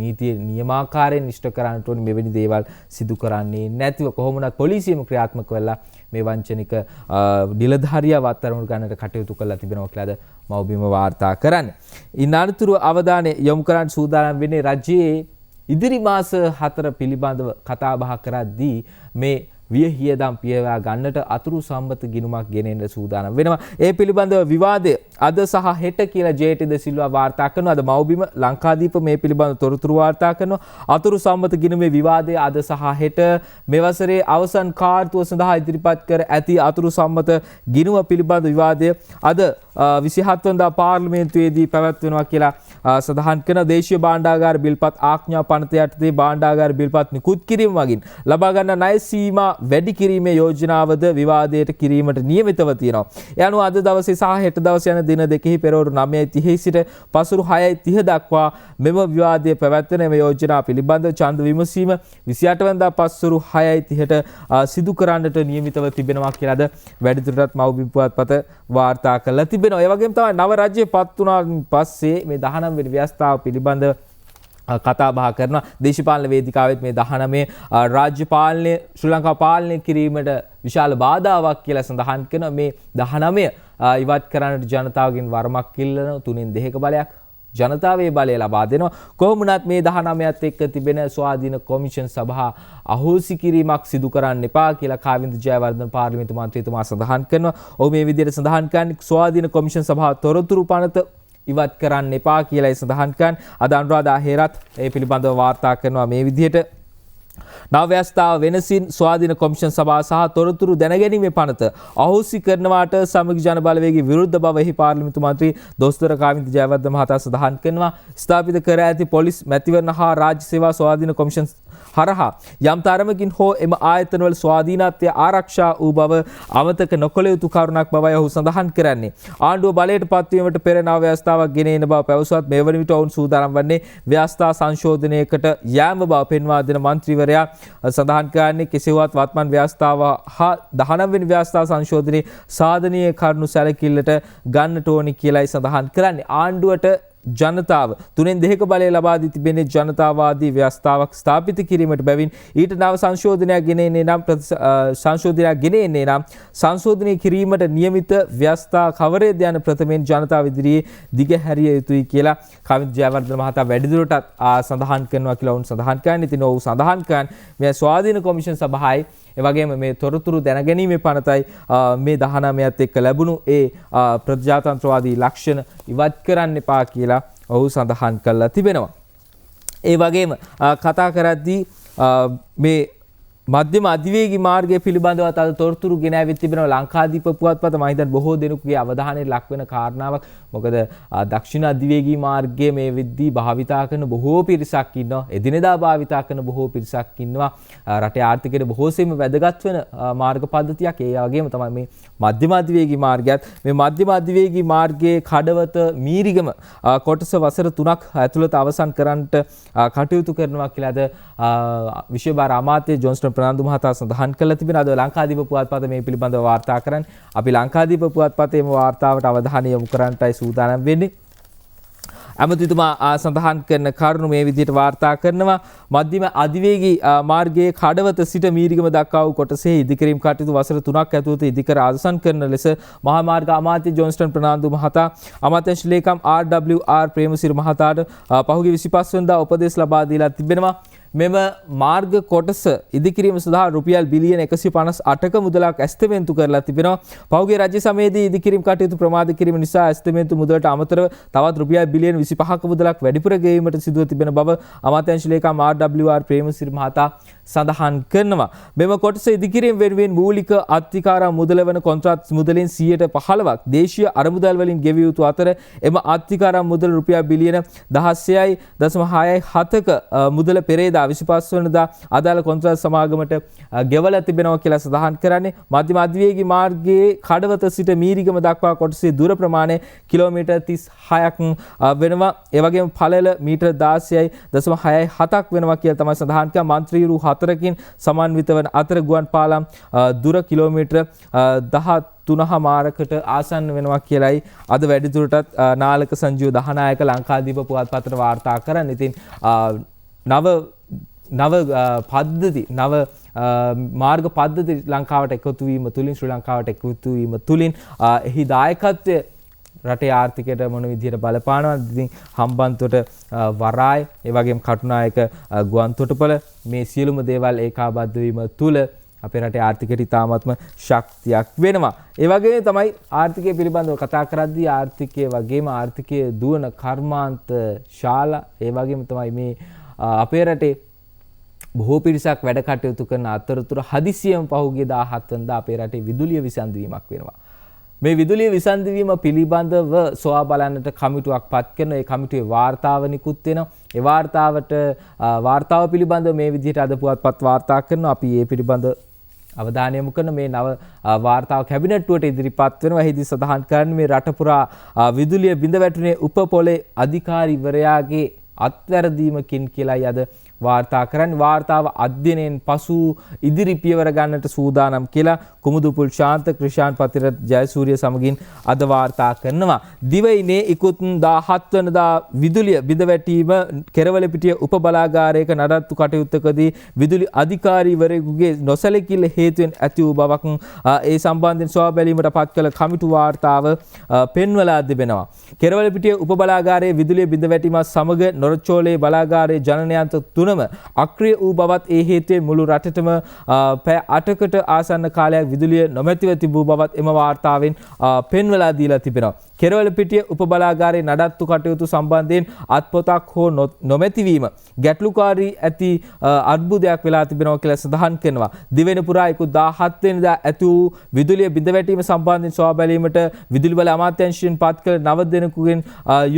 A: නීතිය නියමාකාරයෙන් ඉෂ්ට කරන්නට ඕනේ. මෙවැනි දේවල් සිදු කරන්නේ නැතිව කොහොමවත් පොලිසියම ක්‍රියාත්මක වෙලා මේ වංචනික නිලධාරියා වත්තරමුණු ගන්නට කටයුතු කරලා තිබෙනවා කියලාද මව්බිම වාර්තා කරන්නේ. ඉන් අනතුරුව අවධානය යොමු කරන්න සූදානම් වෙන්නේ රජයේ ඉදිරි මාස 4 පිළිබඳව කතා බහ කරද්දී මේ වියහියදම් පියවා ගන්නට අතුරු සම්මත ගිණුමක් ගෙනෙන්න සූදානම් වෙනවා. ඒ පිළිබඳව විවාදය අද සහ හෙට කියලා ජේ.ටී. ද සිල්වා වාර්තා කරනවා. අද මව්බිම ලංකාදීප මේ පිළිබඳව තොරතුරු වාර්තා කරනවා. අතුරු සම්මත ගිණුමේ විවාදය අද සහ හෙට මේ වසරේ අවසන් කාර්තුව සඳහා ඉදිරිපත් කර ඇති අතුරු සම්මත ගිණුම පිළිබඳ විවාදය අද 27 වනදා පාර්ලිමේන්තුවේදී පැවැත්වෙනවා කියලා සඳහන් කරන දේශීය භාණ්ඩාගාර බිල්පත් ආඥා පනත යටතේ භාණ්ඩාගාර බිල්පත් නිකුත් කිරීම මගින් ලබා ගන්න ණය සීමා වැඩි කිරීමේ යෝජනාවද විවාදයට කිරීමට නියමිතව තියෙනවා. ඒ අනුව අද දවසේ සහ හෙට දවසේ යන දින දෙකෙහි පෙරවරු 9:30 සිට පසුරු 6:30 දක්වා මෙම විවාදය පැවැත්වෙන මේ යෝජනා පිළිබඳ ඡන්ද විමසීම 28 වෙනිදා පසුරු 6:30ට සිදු කරන්නට නියමිතව තිබෙනවා කියලාද වැඩිදුරටත් මව්බිම් පුවත්පත වාර්තා කරලා තිබෙනවා. ඒ වගේම තමයි නව රජය පත් වුණාන් පස්සේ මේ 19 වෙනි ව්‍යවස්ථාව පිළිබඳ කතා බහ කරනවා. දේශපාලන වේදිකාවෙත් මේ 19 රාජ්‍ය පාලනය ශ්‍රී ලංකාව පාලනය කිරීමට විශාල බාධාවක් කියලා සඳහන් කරනවා. මේ 19 ඉවත් කරන්නට ජනතාවගෙන් වරමක් ඉල්ලන 3/2 බලයක් ජනතාවේ බලය ලබා දෙනවා. කොහොම වුණත් මේ 19ත් එක්ක තිබෙන ස්වාධීන කොමිෂන් සභා අහෝසි කිරීමක් සිදු කරන්න එපා කියලා කාවින්ද ජයවර්ධන පාර්ලිමේන්තු මන්ත්‍රීතුමා සඳහන් කරනවා. ඔහු මේ විදිහට සඳහන් කරන්නේ ස්වාධීන කොමිෂන් සභාව තොරතුරු පනත ඉවත් කරන්න එපා කියලායි සඳහන් කරන්නේ. අද අනුරාධා හේරත් ඒ පිළිබඳව වාර්තා කරනවා මේ විදිහට. නව ව්‍යවස්ථාව වෙනසින් ස්වාධීන කොමිෂන් සභාව සහ තොරතුරු දැනගැනීමේ පනත අහෝසි කරනවාට සමගි ජන බලවේගයේ විරුද්ධ බව එහි පාර්ලිමේන්තු මන්ත්‍රී දොස්තර කාවින්ද ජයවර්ධන මහතා සඳහන් කරනවා. ස්ථාපිත කර ඇති පොලිස් මැතිවරණ හා රාජ්‍ය සේවා ස්වාධීන කොමිෂන් හරහා යම් තරමකින් හෝ එම ආයතනවල ස්වාධීනත්වය ආරක්ෂා වූ බව අමතක නොකළ යුතු කරුණක් බවයි ඔහු සඳහන් කරන්නේ. ආණ්ඩුව බලයට පත්වීමට පෙර නව ව්‍යවස්ථාවක් ගෙන එන බව පැවසුවත් මේ වන විට ඔවුන් සූදානම් වන්නේ ව්‍යවස්ථා සංශෝධනයකට යෑම බව පෙන්වා දෙන මන්ත්‍රීවරයා සඳහන් කරන්නේ. කෙසේවත් වත්මන් ව්‍යවස්ථාව හා 19 වෙනි ව්‍යවස්ථා සංශෝධනයේ සාධනීය කරුණු සැලකිල්ලට ගන්නට ඕනි කියලායි සඳහන් කරන්නේ. ආණ්ඩුවට ජනතාව 3/2 බලය ලබා දී තිබෙන්නේ ජනතාවාදී ව්‍යවස්ථාවක් ස්ථාපිත කිරීමට බැවින් ඊට නව සංශෝධනයක් ගෙන එන්නේ නම් සංශෝධනය කිරීමට නියමිත ව්‍යවස්ථා කවරේද යන ප්‍රථමයෙන් ජනතාව ඉදිරියේ දිගහැරිය යුතුයි කියලා කාවින්ද ජයවර්ධන මහතා වැඩිදුරටත් සඳහන් කරනවා කියලා වුන් සඳහන් කරන්නේ. ඉතින් ඔහු සඳහන් කරන්නේ මේ ස්වාධීන කොමිෂන් සභාවයි එවැගේම මේ තොරතුරු දැනගැනීමේ පනතයි මේ 19ත් එක්ක ලැබුණු ඒ ප්‍රජාතන්ත්‍රවාදී ලක්ෂණ ඉවත් කරන්න එපා කියලා ඔහු සඳහන් කරලා තිබෙනවා. ඒ වගේම කතා කරද්දී මේ මධ්‍යම අධිවේගී මාර්ගය පිළිබඳව අද තොරතුරු ගෙන ඇවිත් තිබෙනවා. ලංකාදීප පුවත්පත මම හිතන්නේ බොහෝ දෙනෙකුගේ අවධානයට ලක් වෙන කාරණාවක්. මොකද දක්ෂිණ අධිවේගී මාර්ගයේ මේ විද්දී භාවිතා කරන බොහෝ පිරිසක් ඉන්නවා. එදිනෙදා භාවිතා කරන බොහෝ පිරිසක් ඉන්නවා. රටේ ආර්ථිකයට බොහෝසෙයිම වැදගත් වෙන මාර්ග පද්ධතියක්. ඒ වගේම තමයි මේ මධ්‍යම අධිවේගී මාර්ගයත්. මේ මධ්‍යම අධිවේගී මාර්ගයේ කඩවත මීරිගම කොටස වසර 3ක් ඇතුළත අවසන් කරන්නට කටයුතු කරනවා කියලාද විශේෂ බාර අමාත්‍ය ජොන්ස්ටන් ප්‍රනාන්දු මහතා සඳහන් කළ තිබෙනවා. අද ලංකාදීප පුවත්පත මේ පිළිබඳව වාර්තා කරන්නේ. අපි ලංකාදීප පුවත්පතේම වාර්තාවට අවධානය යොමු කරන්නටයි සූදානම් වෙන්නේ. ඇමතිතුමා සඳහන් කරන කරුණු මේ විදිහට වාර්තා කරනවා. මධ්‍යම අධිවේගී මාර්ගයේ කඩවත සිට මීරිගම දක්වා වූ කොටසේ ඉදිකිරීම් කටයුතු වසර 3ක් ඇතුළත ඉදිකර අවසන් කරන ලෙස මහා මාර්ග අමාත්‍ය ජොන්ස්ටන් ප්‍රනාන්දු මහතා අමාත්‍යාංශ ලේකම් RWR ප්‍රේමසිරි මහතාට පහුගිය 25 වෙනිදා උපදෙස් ලබා දීලා තිබෙනවා. මෙම මාර්ග කොටස ඉදිකිරීම සඳහා රුපියල් බිලියන 158ක මුදලක් ඇස්තමේන්තු කරලා තිබෙනවා. පහුගිය රජ්‍ය සමයේදී ඉදිකිරීම් කටයුතු ප්‍රමාද කිරීම නිසා ඇස්තමේන්තු මුදලට අමතරව තවත් රුපියල් බිලියන 25ක මුදලක් වැඩිපුර ගෙවීමට සිදුව තිබෙන බව අමාත්‍යාංශ ලේකම් RWR ප්‍රේමසිරි මහතා සඳහන් කරනවා. මෙම කොටස ඉදිකිරීම වෙනුවෙන් මූලික අත්තිකාරම් මුදල වන කොන්ත්‍රාත් මුදලෙන් 15%ක් දේශීය අරමුදල් වලින් ගෙවිය යුතු අතර එම අත්තිකාරම් මුදල රුපියල් බිලියන 16.6ක මුදල පෙරේද වෙනිදා 25 වෙනිදා අදාළ කොන්ත්‍රාත් සමාගමට ගෙවලා තිබෙනවා කියලා සඳහන් කරන්නේ. මධ්‍යම අධිවේගී මාර්ගයේ කඩවත සිට මීරිගම දක්වා කොටසේ දුර ප්‍රමාණය කිලෝමීටර් 36ක් වෙනවා. ඒ වගේම පළල මීටර් 16.67ක් වෙනවා කියලා තමයි සඳහන් කරන්නේ. මන්ත්‍රීරු 4කින් සමන්විත වන අතර ගුවන් පාලම් දුර කිලෝමීටර් 13 මාරකට ආසන්න වෙනවා කියලයි අද වැඩිදුරටත් නාලක සංජීව දහනායක ලංකාදීප පුවත්පතට වාර්තා කරන්න. ඉතින් නව පද්ධති නව මාර්ග පද්ධති ලංකාවට එකතු වීම තුලින් ශ්‍රී ලංකාවට එකතු වීම තුලින් එහි දායකත්වය රටේ ආර්ථිකයට මොන විදිහට බලපානවද? ඉතින් හම්බන්තොට වරාය ඒ වගේම කටුනායක ගුවන් තොටුපළ මේ සියලුම දේවල් ඒකාබද්ධ වීම තුල අපේ රටේ ආර්ථිකයට ඉතාමත්ම ශක්තියක් වෙනවා. ඒ වගේම තමයි ආර්ථිකය පිළිබඳව කතා කරද්දී ආර්ථිකය වගේම ආර්ථිකයේ දුවන කර්මාන්ත ශාලා ඒ වගේම තමයි මේ අපේ රටේ බොහෝ පිරිසක් වැඩ කටයුතු කරන අතරතුර හදිසියෙම පහුගිය 17 වෙනිදා අපේ රටේ විදුලිය විසන්දීමක් වෙනවා. මේ විදුලිය විසන්දීම පිළිබඳව සොයා බලන්නට කමිටුවක් පත් කරන ඒ කමිටුවේ වාර්තාව නිකුත් වෙනවා. ඒ වාර්තාව පිළිබඳව මේ විදිහට අද පුවත්පත් වාර්තා කරනවා. අපි මේ පිළිබඳව අවධානය යොමු කරන මේ නව වාර්තාව කැබිනට්ටුවට ඉදිරිපත් වෙනවා. එහිදී සඳහන් කරන්නේ මේ රට පුරා විදුලිය බිඳ වැටුනේ උපපොලේ අධිකාරිවරයාගේ අත්වැරදීමකින් කියලායි අද වාර්තා කරන්නේ. වාර්තාව අධ්‍යයනයෙන් පසු ඉදිරි පියවර ගන්නට සූදානම් කියලා කුමුදුපුල් ශාන්ත ක්‍රිෂාන් පතිරත් ජයසූරිය සමගින් අද වාර්තා කරනවා. දිවයිනේ ඉකුත් 17 වෙනිදා විදුලිය බිඳ වැටීම කෙරවලපිටිය උපබලාගාරයක නඩත්තු කටයුත්තකදී විදුලි අධිකාරීවරයෙකුගේ නොසැලකිල්ල හේතුවෙන් ඇති වූ බවක් ඒ සම්බන්ධයෙන් සොයා බැලීමට පත් කළ කමිටු වාර්තාව පෙන්වලා තිබෙනවා. කෙරවලපිටිය උපබලාගාරයේ විදුලිය බිඳ වැටීමත් සමග නොරචෝලේ බලාගාරයේ ජනනයන්ත තුනම අක්‍රිය වූ බවත් ඒ හේතුවෙන් මුළු රටටම පැය 8කට ආසන්න කාලයක් විදුලිය නොමැතිව තිබූ බවත් එම වාර්තාවෙන් පෙන්වලා දීලා තිබෙනවා. කෙරවලපිටිය උපබලාගාරයේ නඩත්තු කටයුතු සම්බන්ධයෙන් අත්පොතක් හෝ නොමැතිවීම ගැටලුකාරී ඇති අර්බුදයක් වෙලා තිබෙනවා කියලා සඳහන් කරනවා. දිවෙන පුරා 17 වෙනිදා ඇති වූ විදුලිය බිඳ වැටීම සම්බන්ධයෙන් සොයා බැලීමට විදුලි බල අමාත්‍යාංශයෙන් පත් කළ 9 දෙනෙකුගෙන්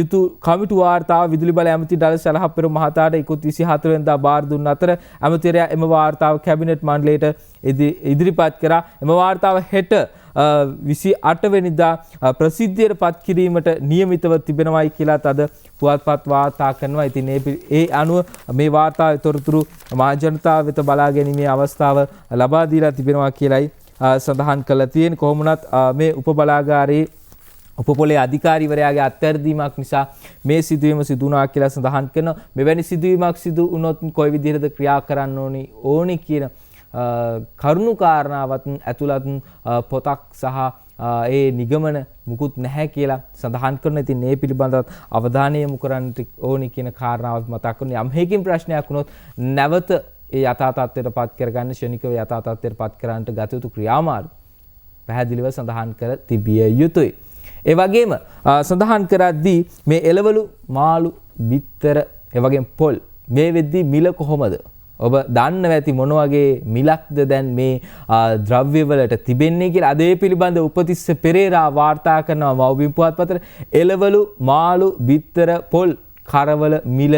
A: යුතු කමිටු වාර්තාව විදුලි බල ඇමති ඩල සලහප්පෙරුම් මහතාට 24 වෙනිදා බාර දුන්න අතර ඇමතිවරයා එම වාර්තාව කැබිනට් මණ්ඩලයට ඉදිරිපත් කරා. එම වාර්තාව හෙට 28 වෙනිදා ප්‍රසිද්ධියට පත් කිරීමට නියමිතව තිබෙනවායි කියලාත් අද පුවත්පත් වාර්තා කරනවා. ඉතින් ඒ අනුව මේ වාර්තාවේ තොරතුරු මහ ජනතාව වෙත බලා ගැනීමේ අවස්ථාව ලබා දීලා තිබෙනවා කියලයි සඳහන් කළා තියෙන. කොහොම වුණත් මේ උපබලාගාරයේ උපපොලේ අධිකාරිවරයාගේ අත්වැරදීමක් නිසා මේ සිදුවීම සිදු වුණා කියලා සඳහන් කරනවා. මෙවැනි සිදුවීමක් සිදු වුණොත් කොයි විදිහටද ක්‍රියා කරන්න ඕනි කියන කරුණු කාරණාවත් ඇතුළත් පොතක් සහ ඒ නිගමන මුකුත් නැහැ කියලා සඳහන් කරනවා. ඉතින් මේ පිළිබඳව අවධානය යොමු කරන්න ඕනි කියන කාරණාවත් මතක් කරනවා. යම් හේකින් ප්‍රශ්නයක් වුණොත් නැවත ඒ යථා තත්ත්වයට පත් කරගන්න ශනිකව යථා තත්ත්වයට පත් කරන්නට ගත යුතු ක්‍රියාමාර්ග පැහැදිලිව සඳහන් කර තිබිය යුතුයි. ඒ වගේම සඳහන් කරද්දී මේ එළවලු මාළු බිත්තර ඒ වගේම පොල් මේ වෙද්දී මිල කොහොමද? ඔබ දන්නව ඇති මොන වගේ මිලක්ද දැන් මේ ද්‍රව්‍යවලට තිබෙන්නේ කියලා. අද ඒ පිළිබඳ උපතිස්ස පෙරේරා වාර්තා කරනවා මව්බිම් පුවත්පතට. එළවලු මාළු බිත්තර පොල් කරවල මිල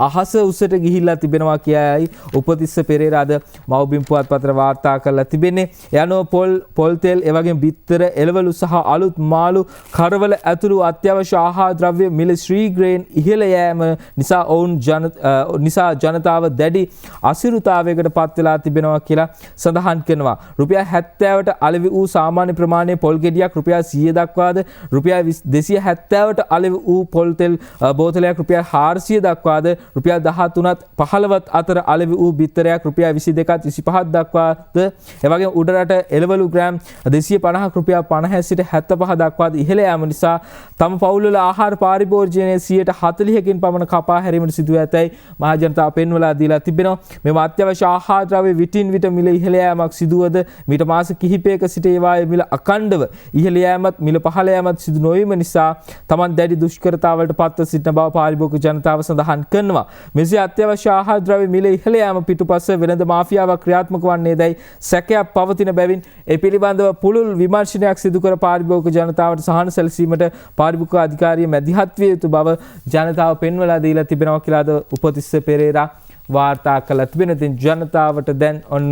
A: අහස උසට ගිහිල්ලා තිබෙනවා කියයි උපතිස්ස පෙරේරා අද මව්බිම් පුවත්පතට වාර්තා කරලා තිබෙන්නේ. යනෝ පොල් තෙල් ඒ වගේම බිත්තර එළවලු සහ අලුත් මාළු කරවල ඇතුළු අත්‍යවශ්‍ය ආහාර ද්‍රව්‍ය මිල ශ්‍රීග්‍රේන් ඉහළ යෑම නිසා ජනතාව දැඩි අසිරුතාවයකට පත් වෙලා තිබෙනවා කියලා සඳහන් කරනවා. රුපියල් 70ට අලෙවි වූ සාමාන්‍ය ප්‍රමාණයේ පොල් ගෙඩියක් රුපියල් 100 දක්වාද රුපියල් 270ට අලෙවි වූ පොල් තෙල් බෝතලයක් රුපියල් 400 දක්වාද රුපියල් 13ත් 15ත් අතර අලෙවි වූ බිත්තරයක් රුපියල් 22ත් 25ක් දක්වාද එවැගේම උඩරට එළවලු ග්‍රෑම් 250ක් රුපියල් 50 සිට 75 දක්වාද ඉහළ යාම නිසා තම පවුල්වල ආහාර පරිභෝජනයේ 40%කින් පමණ කපා හැරීමට සිදු ඇතැයි මහ ජනතාව පෙන්වලා දීලා තිබෙනවා. මෙම අත්‍යවශ්‍ය ආහාර ද්‍රව්‍ය විටින් විට මිල ඉහළ යාමක් සිදුවද මීට මාස කිහිපයක සිට ඒවායේ මිල අකණ්ඩව ඉහළ යාමත් මිල පහළ යාමත් සිදු නොවීම නිසා තමන් දැඩි දුෂ්කරතාවලට පත්ව සිටින බව පාරිභෝගික ජනතාව සඳහන් කරනවා. මෙසේ අත්‍යවශ්‍ය ආහාර ද්‍රව්‍ය මිල ඉහළ යාම පිටුපස වෙනද මාෆියාවක් ක්‍රියාත්මක වන්නේදයි සැකයක් පවතින බැවින් ඒ පිළිබඳව පුළුල් විමර්ශනයක් සිදු කර පාරිභෝගික ජනතාවට සහන සැලසීමට පාරිභෝගික අධිකාරිය මැදිහත් විය යුතු බව ජනතාව පෙන්වලා දීලා තිබෙනවා කියලා උපතිස්ස පෙරේරා වාර්තා කළ තිබෙන. ඉතින් ජනතාවට දැන් ඔන්න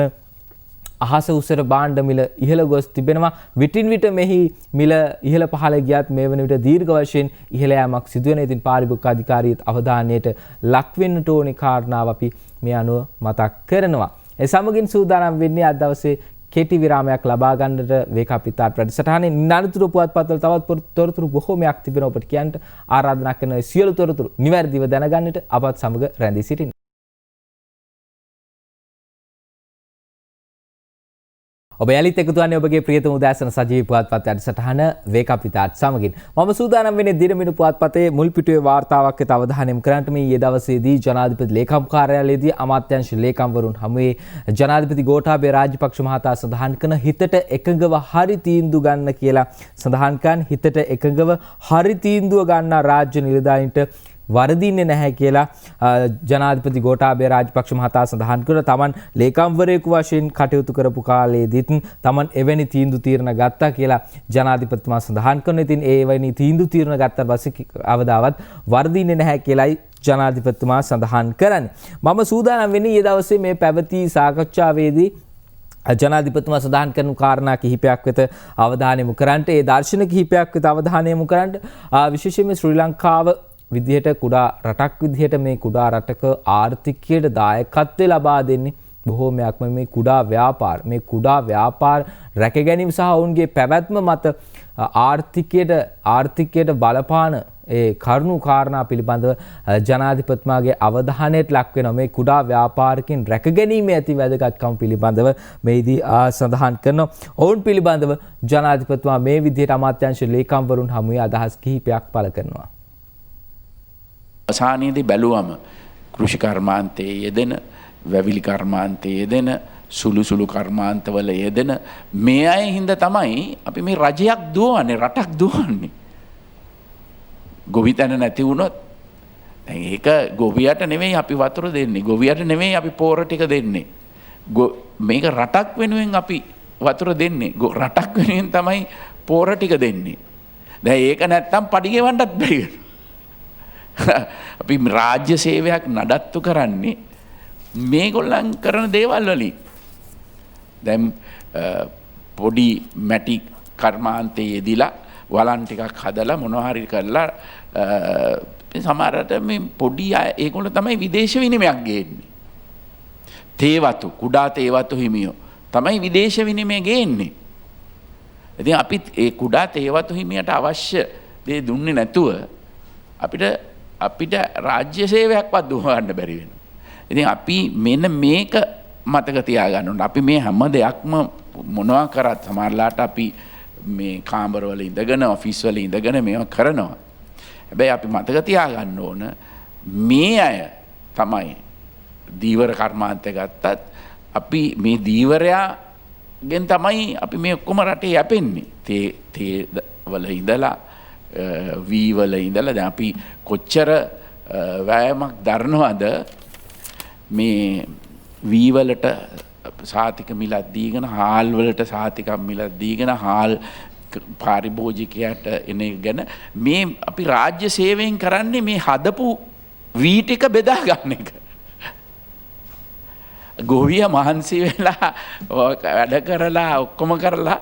A: අහස උසර භාණ්ඩ මිල ඉහළ ගොස් තිබෙනවා. විටින් විට මෙහි මිල ඉහළ පහළ ගියත් මේ වන විට දීර්ඝ වශයෙන් ඉහළ යාමක් සිදු වෙන. ඉතින් පාරිභෝගික අධිකාරියත් අවධානයට ලක් වෙන්නට ඕනේ කාරණාව අපි මේ අනුව මතක් කරනවා. ඒ සමගින් සූදානම් වෙන්නේ අද දවසේ කෙටි විරාමයක් ලබා ගන්නට වේකාපිතාත් වැඩසටහනේ නිරතුරු පුවත්පත්වල තවත් තොරතුරු බොහෝමයක් තිබෙනවා. ඔබට කියන්න ආරාධනා කරන සියලු තොරතුරු නිවැරදිව දැනගන්නට අපත් සමග රැඳී සිටින්න. ඔබ යලිත් එකතු වන්නේ ඔබගේ ප්‍රියතම උදෑසන සජීවී පුවත්පත් වැඩසටහන වේකාපිතාත් සමගින්. මම සූදානම් වෙන්නේ දිනමිනු පුවත්පතේ මුල් පිටුවේ වාර්තාවක් වෙත අවධානය යොමු කරන්නට. මේ ඊයේ දවසේදී ජනාධිපති ලේකම් කාර්යාලයේදී අමාත්‍යාංශ ලේකම්වරුන් හමුවේ ජනාධිපති ගෝඨාභය රාජපක්ෂ මහතා සඳහන් කරන හිතට එකඟව හරි තීන්දුව ගන්න කියලා සඳහන් කරන හිතට එකඟව හරි තීන්දුව ගන්නා රාජ්‍ය නිලධාරීන්ට වරදින්නේ නැහැ කියලා ජනාධිපති ගෝඨාභය රාජපක්ෂ මහතා සඳහන් කළා. තමන් ලේකම්වරයෙකු වශයෙන් කටයුතු කරපු කාලයේදීත් තමන් එවැනි තීන්දුව తీරන ගත්තා කියලා ජනාධිපතිතුමා සඳහන් කරනවා. ඉතින් ඒ වෙනි තීන්දුව తీරන ගත්තා පස්සේ අවදාවත් වරදින්නේ නැහැ කියලායි ජනාධිපතිතුමා සඳහන් කරන්නේ. මම සූදානම් වෙන්නේ ඊයේ දවසේ මේ පැවති සාකච්ඡාවේදී ජනාධිපතිතුමා සඳහන් කරන කාරණා කිහිපයක් වෙත අවධානය යොමු කරන්නට, ඒ දර්ශන කිහිපයක් වෙත අවධානය යොමු කරන්නට, විශේෂයෙන්ම ශ්‍රී ලංකාව විදිහට කුඩා රටක් විදිහට මේ කුඩා රටක ආර්ථිකයට දායකත්වය ලබා දෙන්නේ බොහෝමයක්ම මේ කුඩා ව්‍යාපාර රැක ගැනීම සහ ඔවුන්ගේ පැවැත්ම මත ආර්ථිකයට බලපාන ඒ කරුණු කාරණා පිළිබඳව ජනාධිපතිතුමාගේ අවධානයට ලක් වෙනවා. මේ කුඩා ව්‍යාපාරිකයන් රැක ගැනීමේ ඇති වැදගත්කම පිළිබඳව මේදී සඳහන් කරනවා. ඔවුන් පිළිබඳව ජනාධිපතිතුමා මේ විදිහට අමාත්‍යාංශ ලේකම්වරුන් හමුවේ අදහස් කිහිපයක් පළ කරනවා.
B: අවසානයේදී බැලුවම කෘෂි කර්මාන්තයේ යෙදෙන, වැවිලි කර්මාන්තයේ යෙදෙන, සුළු කර්මාන්තවල යෙදෙන මේ අය හින්දා තමයි අපි මේ රජයක් දුවන්නේ, රටක් දුවන්නේ. ගොවිතැන නැති වුණොත් දැන් ඒක ගොවියට නෙමෙයි අපි වතුර දෙන්නේ, ගොවියට නෙමෙයි අපි පෝර ටික දෙන්නේ. මේක රටක් වෙනුවෙන් අපි වතුර දෙන්නේ, රටක් වෙනුවෙන් තමයි පෝර ටික දෙන්නේ. දැන් ඒක නැත්තම් පඩි ගෙවන්නත් බැරි වෙනවා. අපි රාජ්‍ය සේවයක් නඩත්තු කරන්නේ මේගොල්ලන් කරන දේවල් වලින්. දැන් පොඩි මැටි කර්මාන්තයේ යෙදිලා වලන් ටිකක් හදලා මොනවා හරි කරලා සමහරට මේ පොඩි අය ඒගොල්ලෝ තමයි විදේශ විනිමයක් ගේන්නේ. තේවතු, කුඩා තේවතු හිමියෝ තමයි විදේශ විනිමය ගේන්නේ. ඉතින් අපි ඒ කුඩා තේවතු හිමියට අවශ්‍ය දේ දුන්නේ නැතුව අපිට රාජ්‍ය සේවයක්වත් දුවන්න බැරි වෙනවා. ඉතින් අපි මෙන්න මේක මතක තියාගන්න ඕනේ. අපි මේ හැම දෙයක්ම මොනවා කරත් සමහරලාට අපි මේ කාමරවල ඉඳගෙන, ඔෆිස් වල ඉඳගෙන මේවා කරනවා. හැබැයි අපි මතක තියාගන්න ඕන මේ අය තමයි දීවර කර්මාන්තය ගත්තත් අපි මේ දීවරයාගෙන් තමයි අපි මේ ඔක්කොම රටේ යැපෙන්නේ. තේ වල ඉඳලා වී වල ඉඳලා දැන් අපි කොච්චර වෑයමක් දරනවද මේ වී වලට සාතික මිලක් දීගෙන, හාල් වලට සාතික මිලක් දීගෙන, හාල් පාරිභෝජිකයාට එන ගැන මේ අපි රාජ්‍ය සේවයෙන් කරන්නේ මේ හදපු වී ටික බෙදා ගන්න එක. ගොවිය මහන්සි වෙලා වැඩ කරලා ඔක්කොම කරලා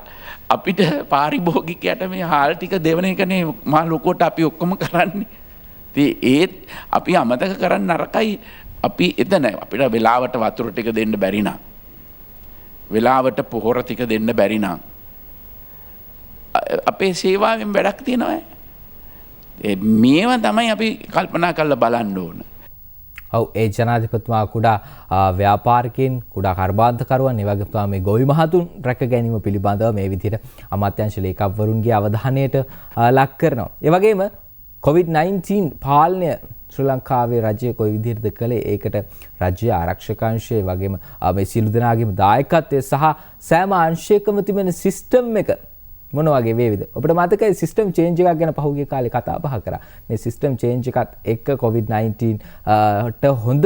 B: අපිට පාරිභෝගිකයට මේ හාල් ටික දෙවන එකනේ මහ ලොකුවට අපි ඔක්කොම කරන්නේ. ඉතින් ඒත් අපි අමතක කරන්න නරකයි. අපි එතන අපිට වෙලාවට වතුර ටික දෙන්න බැරි නම්, වෙලාවට පොහොර ටික දෙන්න බැරි නම් අපේ සේවාවෙන් වැඩක් තියෙනවා. මේවා තමයි අපි කල්පනා කරලා බලන්න ඕන.
A: ඔව්, ඒ ජනාධිපතිතුමා කුඩා ව්‍යාපාරිකයන්, කුඩා කර්මාන්තකරුවන්, ඒ වගේම තමයි ගොවි මහතුන් රැක ගැනීම පිළිබඳව මේ විදිහට අමාත්‍යාංශ ලේකම්වරුන්ගේ අවධානයට ලක් කරනවා. ඒ වගේම COVID-19 පාලනය ශ්‍රී ලංකාවේ රජය කොයි විදිහටද කළේ, ඒකට රජ්‍ය ආරක්ෂක අංශය වගේම මේ සියලු දෙනාගේම දායකත්වය සහ සෑම අංශයකම තිබෙන සිස්ටම් එක මොන වගේ වේවිද? ඔබට මතකයි සිස්ටම් චේන්ජ් එකක් ගැන පහුගිය කාලේ කතා බහ කරා. මේ සිස්ටම් චේන්ජ් එකත් එක්ක COVID-19 ට හොඳ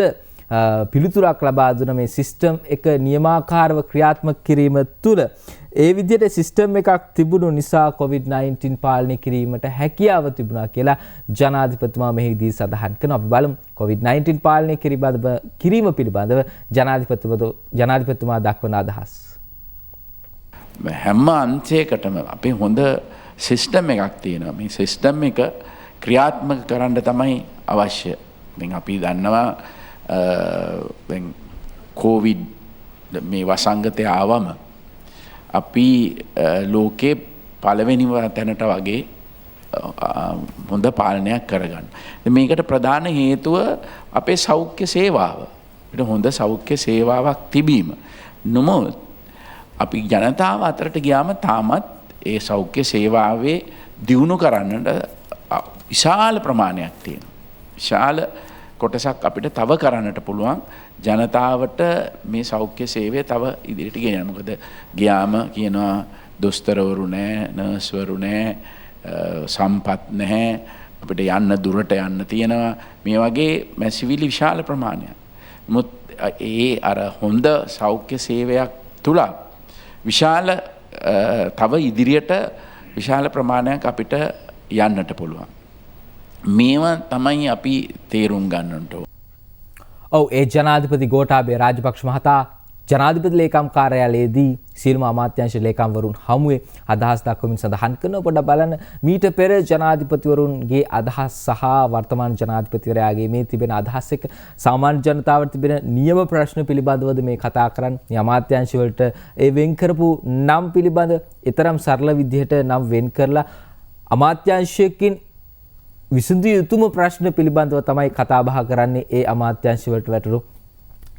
A: පිළිතුරක් ලබා දුන මේ සිස්ටම් එක නියමාකාරව ක්‍රියාත්මක කිරීම තුළ ඒ විදිහට සිස්ටම් එකක් තිබුණු නිසා COVID-19 පාලනය කිරීමට හැකියාව තිබුණා කියලා ජනාධිපතිතුමා මෙහිදී සඳහන් කරනවා. අපි බලමු COVID-19 පාලනය කිරීම පිළිබඳව ජනාධිපතිතුමා දක්වන අදහස්.
B: හැම අංශයකටම අපේ හොඳ සිස්ටම් එකක් තියෙනවා. මේ සිස්ටම් එක ක්‍රියාත්මක කරන්න තමයි අවශ්‍ය. දැන් අපි දන්නවා දැන් කොවිඩ් මේ වසංගතය ආවම අපි ලෝකේ පළවෙනිම තැනට වගේ හොඳ පාලනයක් කරගන්න. මේකට ප්‍රධාන හේතුව අපේ සෞඛ්‍ය සේවාව. අපිට හොඳ සෞඛ්‍ය සේවාවක් තිබීම. නමුත් අපි ජනතාව අතරට ගියාම තාමත් ඒ සෞඛ්‍ය සේවාවේ දියුණු කරන්නට විශාල ප්‍රමාණයක් තියෙනවා. විශාල කොටසක් අපිට තව කරන්නට පුළුවන් ජනතාවට මේ සෞඛ්‍ය සේවය තව ඉදිරියට ගෙනියන්න. මොකද ගියාම කියනවා දොස්තරවරු නැහැ, නර්ස්වරු නැහැ, සම්පත් නැහැ, අපිට යන්න දුරට යන්න තියෙනවා. මේ වගේ මැසිවිලි විශාල ප්‍රමාණයක්. නමුත් ඒ අර හොඳ සෞඛ්‍ය සේවයක් තුල විශාල තව ඉදිරියට විශාල ප්‍රමාණයක් අපිට යන්නට පුළුවන්. මේවා තමයි අපි තේරුම් ගන්නට ඕන.
A: ඔව් ඒ ජනාධිපති ගෝඨාභය රාජපක්ෂ මහතා ජනාධිපති ලේකම් කාර්යාලයේදී සියලුම අමාත්‍යාංශ ලේකම්වරුන් හමුවේ අදහස් දක්වමින් සඳහන් කරන පොඩ බලන්න මීට පෙර ජනාධිපතිවරුන්ගේ අදහස් සහ වර්තමාන ජනාධිපතිවරයාගේ මේ තිබෙන අදහස් එක්ක සාමාන්‍ය ජනතාවට තිබෙන නියම ප්‍රශ්න පිළිබඳවද මේ කතා කරන්නේ. අමාත්‍යාංශ වලට ඒ වෙන් කරපු නම් පිළිබඳ ඊතරම් සරල විදිහට නම් වෙන් කරලා අමාත්‍යාංශයකින් විසඳිය යුතුම ප්‍රශ්න පිළිබඳව තමයි කතා බහ කරන්නේ ඒ අමාත්‍යාංශ වලට වැටුණු.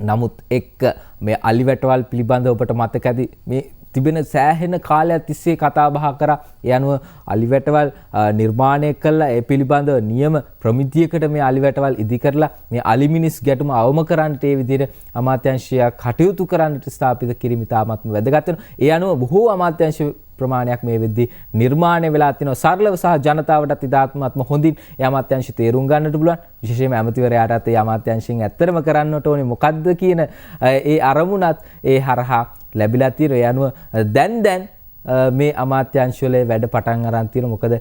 A: නමුත් එක්ක මේ අලිවැටවල් පිළිබඳව ඔබට මතක ඇති මේ තිබෙන සෑහෙන කාලයක් තිස්සේ කතා බහ කරා. ඒ අනුව අලිවැටවල් නිර්මාණය කළා. ඒ පිළිබඳව නියම ප්‍රමිතියකට මේ අලිවැටවල් ඉදි කරලා මේ අලිමිනිස් ගැටුම අවම කරන්නට ඒ විදිහට අමාත්‍යාංශය කටයුතු කරන්නට ස්ථාපිත කිරීම ඉතාමත්ම වැදගත් වෙනවා. ඒ අනුව බොහෝ අමාත්‍යාංශ ප්‍රමාණයක් මේ වෙද්දී නිර්මාණය වෙලා තිනවා. සරලව සහ ජනතාවටත් ඉතාමත්ම හොඳින් ඒ අමාත්‍යාංශ තේරුම් ගන්නට පුළුවන්. විශේෂයෙන්ම ඇමතිවරයාටත් ඒ අමාත්‍යාංශයෙන් ඇත්තටම කරන්නට ඕනේ මොකද්ද කියන ඒ අරමුණත් ඒ හරහා ලැබිලා තියෙනවා. ඒ අනුව දැන් මේ අමාත්‍යාංශවල වැඩ පටන් අරන් තියෙනවා. මොකද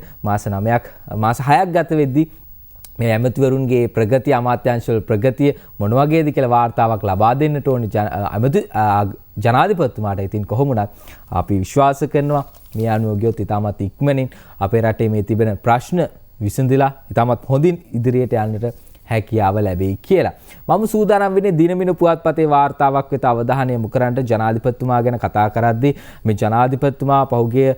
A: මාස 6ක් ගත වෙද්දී මේ ඇමතිවරුන්ගේ ප්‍රගතිය අමාත්‍යාංශවල ප්‍රගතිය මොන වගේද කියලා වාර්තාවක් ලබා දෙන්නට ඕනේ ජනාධිපතිතුමාට. ඉතින් කොහොමුණත් අපි විශ්වාස කරනවා මේ අනුව ගියොත් ඉතාමත් ඉක්මනින් අපේ රටේ මේ තිබෙන ප්‍රශ්න විසඳිලා ඉතාමත් හොඳින් ඉදිරියට යන්නට හැකියාව ලැබෙයි කියලා. මම සූදානම් වෙන්නේ දිනමින පුවත්පතේ වාර්තාවක් වෙත අවධානය යොමු කරන්නට. ජනාධිපතිතුමා ගැන කතා කරද්දී මේ ජනාධිපතිතුමා පහුගිය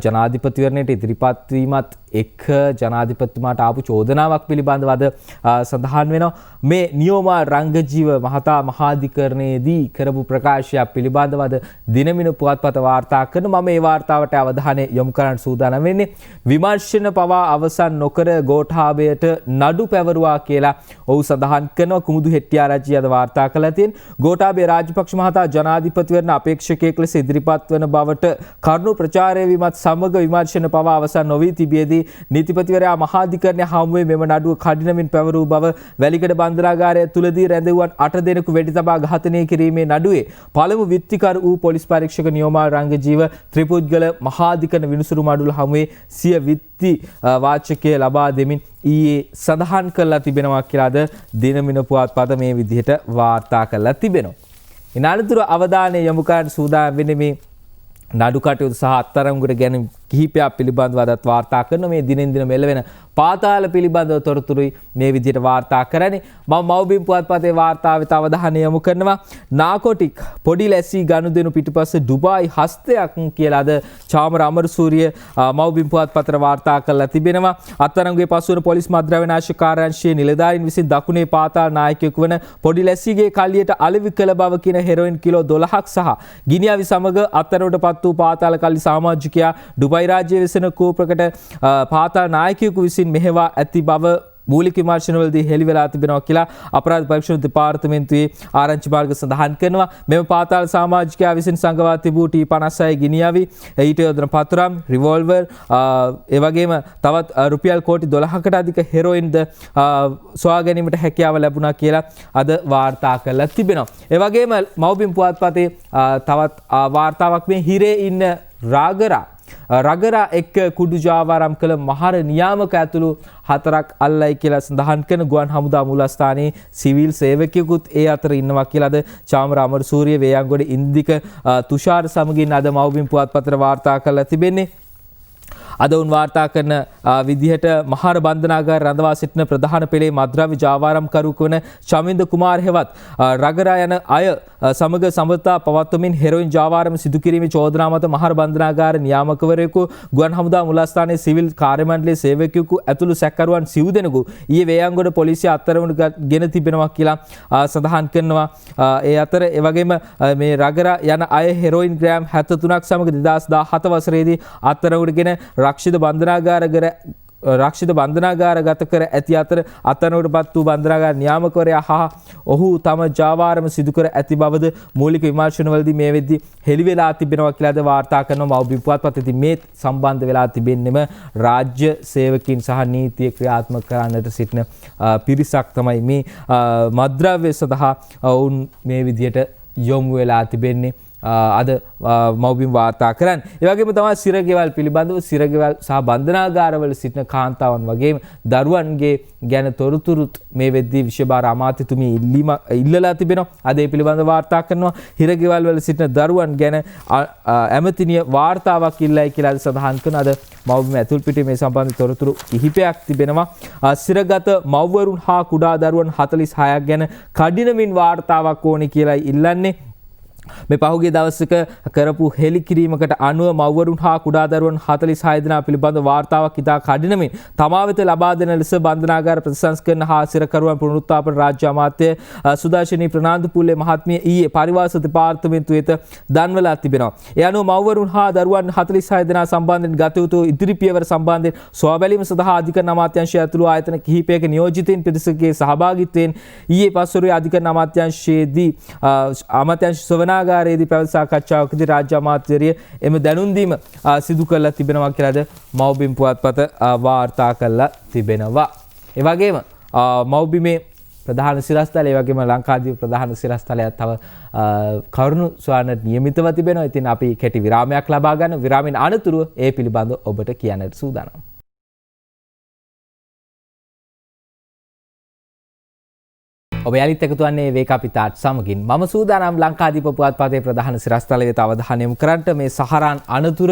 A: ජනාධිපතිවරණයට ඉදිරිපත් වීමත් එක්ක ජනාධිපතිතුමාට ආපු චෝදනාවක් පිළිබඳව සඳහන් වෙනවා. මේ නියෝමා රංගජීව මහතා මහාධිකරණයේදී කරපු ප්‍රකාශයක් පිළිබඳව දිනමින පුවත්පත වාර්තා කරන මම මේ වාර්තාවට අවධානය යොමු කරන්න සූදානම් වෙන්නේ. විමර්ශන පවා අවසන් නොකර ගෝඨාභයට නඩු පැවරුවා කියලා ඔහු සඳහන් කරනවා. කුමුදු හෙට්ටිආරච්චි අද වාර්තා කළා තියෙන ගෝඨාභය රාජපක්ෂ මහතා ජනාධිපතිවරණ අපේක්ෂකයෙක් ලෙස ඉදිරිපත් වන බවට කරුණු ප්‍රචාරය වීමත් සමග විමර්ශන පවා අවසන් නොවී තිබියදී නීතිපතිවරයා මහාධිකරණය හමුවේ මෙම නඩුව කඩිනමින් පැවරූ බව වැලිකඩ බන්දරාගාරය තුලදී රැඳවුවන් 8 දෙනෙකු වෙඩි තබා ඝාතනය කිරීමේ නඩුවේ පළමු විත්තිකරු වූ පොලිස් පරීක්ෂක නියෝමා රංගජීව ත්‍රිපුද්ගල මහාධිකරණ විනිසුරු මඩුල හමුවේ සිය විත්ති වාචකය ලබා දෙමින් ඊයේ සඳහන් කරලා තිබෙනවා කියලාද දිනමින පුවත්පත මේ විදිහට වාර්තා කරලා තිබෙනවා. ඉනාලතුරු අවධානය යොමු කරන්න සූදානම් වෙන්නේ මේ නඩු කටයුතු සහ අත්අඩංගුවට ගැනීම කිහිපයක් පිළිබඳව අදත් වාර්තා කරන මේ දිනෙන් දින මෙලවෙන පාතාල පිළිබඳව තොරතුරුයි මේ විදිහට වාර්තා කරන්නේ. මම මව්බිම් පුවත්පතේ වාර්තාවට අවධානය යොමු කරනවා. නාකෝටික් පොඩි ලැස්සි ගනුදෙනු පිටුපස්සේ ඩුබායි හස්තයක් කියලාද චාමර අමරසූරිය මව්බිම් පුවත්පතට වාර්තා කරලා තිබෙනවා. අත්අඩංගුවේ පසුවන පොලිස් මද්‍රව්‍ය නාශක කාර්යාංශයේ නිලධාරීන් විසින් දකුණේ පාතාල නායකයෙකු වන පොඩි ලැස්සිගේ කල්ලියට අලෙවි කළ බව කියන හෙරොයින් කිලෝ 12ක් සහ ගිනිඅවි සමග අත්අඩංගුවටපත් වූ පාතාල කල්ලි සමාජිකයා ඩුබායි රාජ්‍යයේ වෙසෙන කූපයකට පාතාල නායකයෙකු විසින් මෙහෙවා ඇති බව මූලික විමර්ශනවලදී හෙළි වෙලා තිබෙනවා කියලා අපරාධ පරීක්ෂණ දෙපාර්තමේන්තුවේ ආරංචි මාර්ග සඳහන් කරනවා. මෙම පාතාල සමාජිකයා විසින් සංගවා තිබූ T56 ගිනියාවි ඊට යොදන පතුරම් රිවෝල්වර් ඒ වගේම තවත් රුපියල් කෝටි 12කට අධික හෙරොයින්ද සොයා ගැනීමට හැකියාව ලැබුණා කියලා අද වාර්තා කරලා තිබෙනවා. ඒ වගේම මව්බිම් පුවත්පතේ තවත් වාර්තාවක් මේ හිරේ ඉන්න රගරා එක්ක කුඩු ජාවාරම් කළ මහර නියාමක ඇතුළු 4ක් අල්ලයි කියලා සඳහන් කරන ගුවන් හමුදා මූලස්ථානයේ සිවිල් සේවකයෙකුත් ඒ අතර ඉන්නවා කියලාද චාමර අමරසූරිය වේයන්ගොඩ ඉන්දික තුෂාර සමගින් අද මව්බිම් පුවත්පතට වාර්තා කරලා තිබෙන්නේ. අද උන් වාර්තා කරන විදිහට මහර බන්ධනාගාර රඳවා සිටින ප්‍රධාන පෙළේ මද්‍රව්‍ය ජාවාරම්කරුවෙකු වන චමින්ද කුමාර් හෙවත් රගරා යන අය සමග සම්බන්ධතා පවත්වමින් හෙරොයින් ජාවාරම සිදු කිරීමේ චෝදනා මත මහර බන්ධනාගාර නියාමකවරයෙකු ගුවන් හමුදා මුලස්ථානයේ සිවිල් කාර්ය මණ්ඩලයේ සේවකයෙකු ඇතුළු සැකකරුවන් සිව් දෙනෙකු ඊයේ වේයන්ගොඩ පොලිසිය අත්අඩංගුවට ගෙන තිබෙනවා කියලා සඳහන් කරනවා. ඒ අතර ඒ වගේම මේ රගරා යන අය හෙරොයින් ග්‍රෑම් 73ක් සමග 2017 වසරේදී අත්අඩංගුවට ගෙන රක්ෂිත බන්ධනාගාරගත කර ඇති අතර අත්අඩංගුවටපත් වූ බන්ධනාගාර නියාමකවරයා හා ඔහු තම ජාවාරම සිදු කර ඇති බවද මූලික විමර්ශනවලදී මේ වෙද්දී හෙළි වෙලා තිබෙනවා කියලාද වාර්තා කරනවා මව්බිම් පුවත්පතේදී. මේ සම්බන්ධ වෙලා තිබෙන්නේම රාජ්‍ය සේවකීන් සහ නීතිය ක්‍රියාත්මක කරන්නට සිටින පිරිසක් තමයි මේ මද්‍රව්‍ය සඳහා ඔවුන් මේ විදියට යොමු වෙලා තිබෙන්නේ. අද මව්බිම් වාර්තා කරන්නේ. ඒ වගේම තමයි සිරගෙවල් පිළිබඳව සිරගෙවල් සහ බන්ධනාගාරවල සිටින කාන්තාවන් වගේම දරුවන්ගේ ගැන තොරතුරුත් මේ වෙද්දී විශේෂ අමාත්‍යතුමිය ඉල්ලලා තිබෙනවා. අද ඒ පිළිබඳව වාර්තා කරනවා. හිරගෙවල් වල සිටින දරුවන් ගැන ඇමතිනිය වාර්තාවක් ඉල්ලයි කියලා සඳහන් කරන අද මව්බිම ඇතුල් පිටේ මේ සම්බන්ධ තොරතුරු කිහිපයක් තිබෙනවා. සිරගත මව්වරුන් හා කුඩා දරුවන් 46ක් ගැන කඩිනමින් වාර්තාවක් ඕනේ කියලා ඉල්ලන්නේ. මේ පහුගිය දවසක කරපු හෙළිකිරීමකට අනුව මව්වරුන් හා කුඩා දරුවන් 46 දෙනා පිළිබඳ වාර්තාවක් ඉදා කඩිනමින් තමා වෙත ලබා දෙන ලෙස බන්ධනාගාර ප්‍රතිසංස්කරණ හා සිරකරුවන් පුනරුත්ථාපන රාජ්‍ය අමාත්‍ය සුදාශිනී ප්‍රනාන්දුපුල්ලේ මහත්මිය ඊයේ පරිවාස දෙපාර්තමේන්තුව වෙත දන්වලා තිබෙනවා. ඒ අනුව මව්වරුන් හා දරුවන් 46 දෙනා සම්බන්ධයෙන් ගත යුතු ඉදිරි පියවර සම්බන්ධයෙන් සොයා බැලීම සඳහා අධිකරණ අමාත්‍යාංශය ඇතුළු ආයතන කිහිපයක නියෝජිතයින් පිරිසකගේ සහභාගීත්වයෙන් ඊයේ පස්වරුවේ අධිකරණ අමාත්‍යාංශයේදී අමාත්‍යාංශ සවනාගාරයේදී පැවති සාකච්ඡාවකදී රාජ්‍ය අමාත්‍යවරිය එම දැනුම් දීම සිදු කරලා තිබෙනවා කියලාද මව්බිම් පුවත්පත වාර්තා කරලා තිබෙනවා. ඒ වගේම මව්බිමේ ප්‍රධාන සිරස්තල ඒ වගේම ලංකාදීප ප්‍රධාන සිරස්තලයක් තව කරුණු සොයන්නට නියමිතව තිබෙනවා. ඉතින් අපි කෙටි විරාමයක් ලබා ගන්න. විරාමෙන් අනතුරුව ඒ පිළිබඳව ඔබට කියන්නට සූදානම්. ඔබ යලිත් එකතු වන්නේ වේකාපිතාට් සමගින්. මම සූදානම් ලංකාදීප පුවත්පතේ ප්‍රධාන සිරස්තල වෙත අවධානය යොමු කරන්නට. මේ සහරාන් අනතුර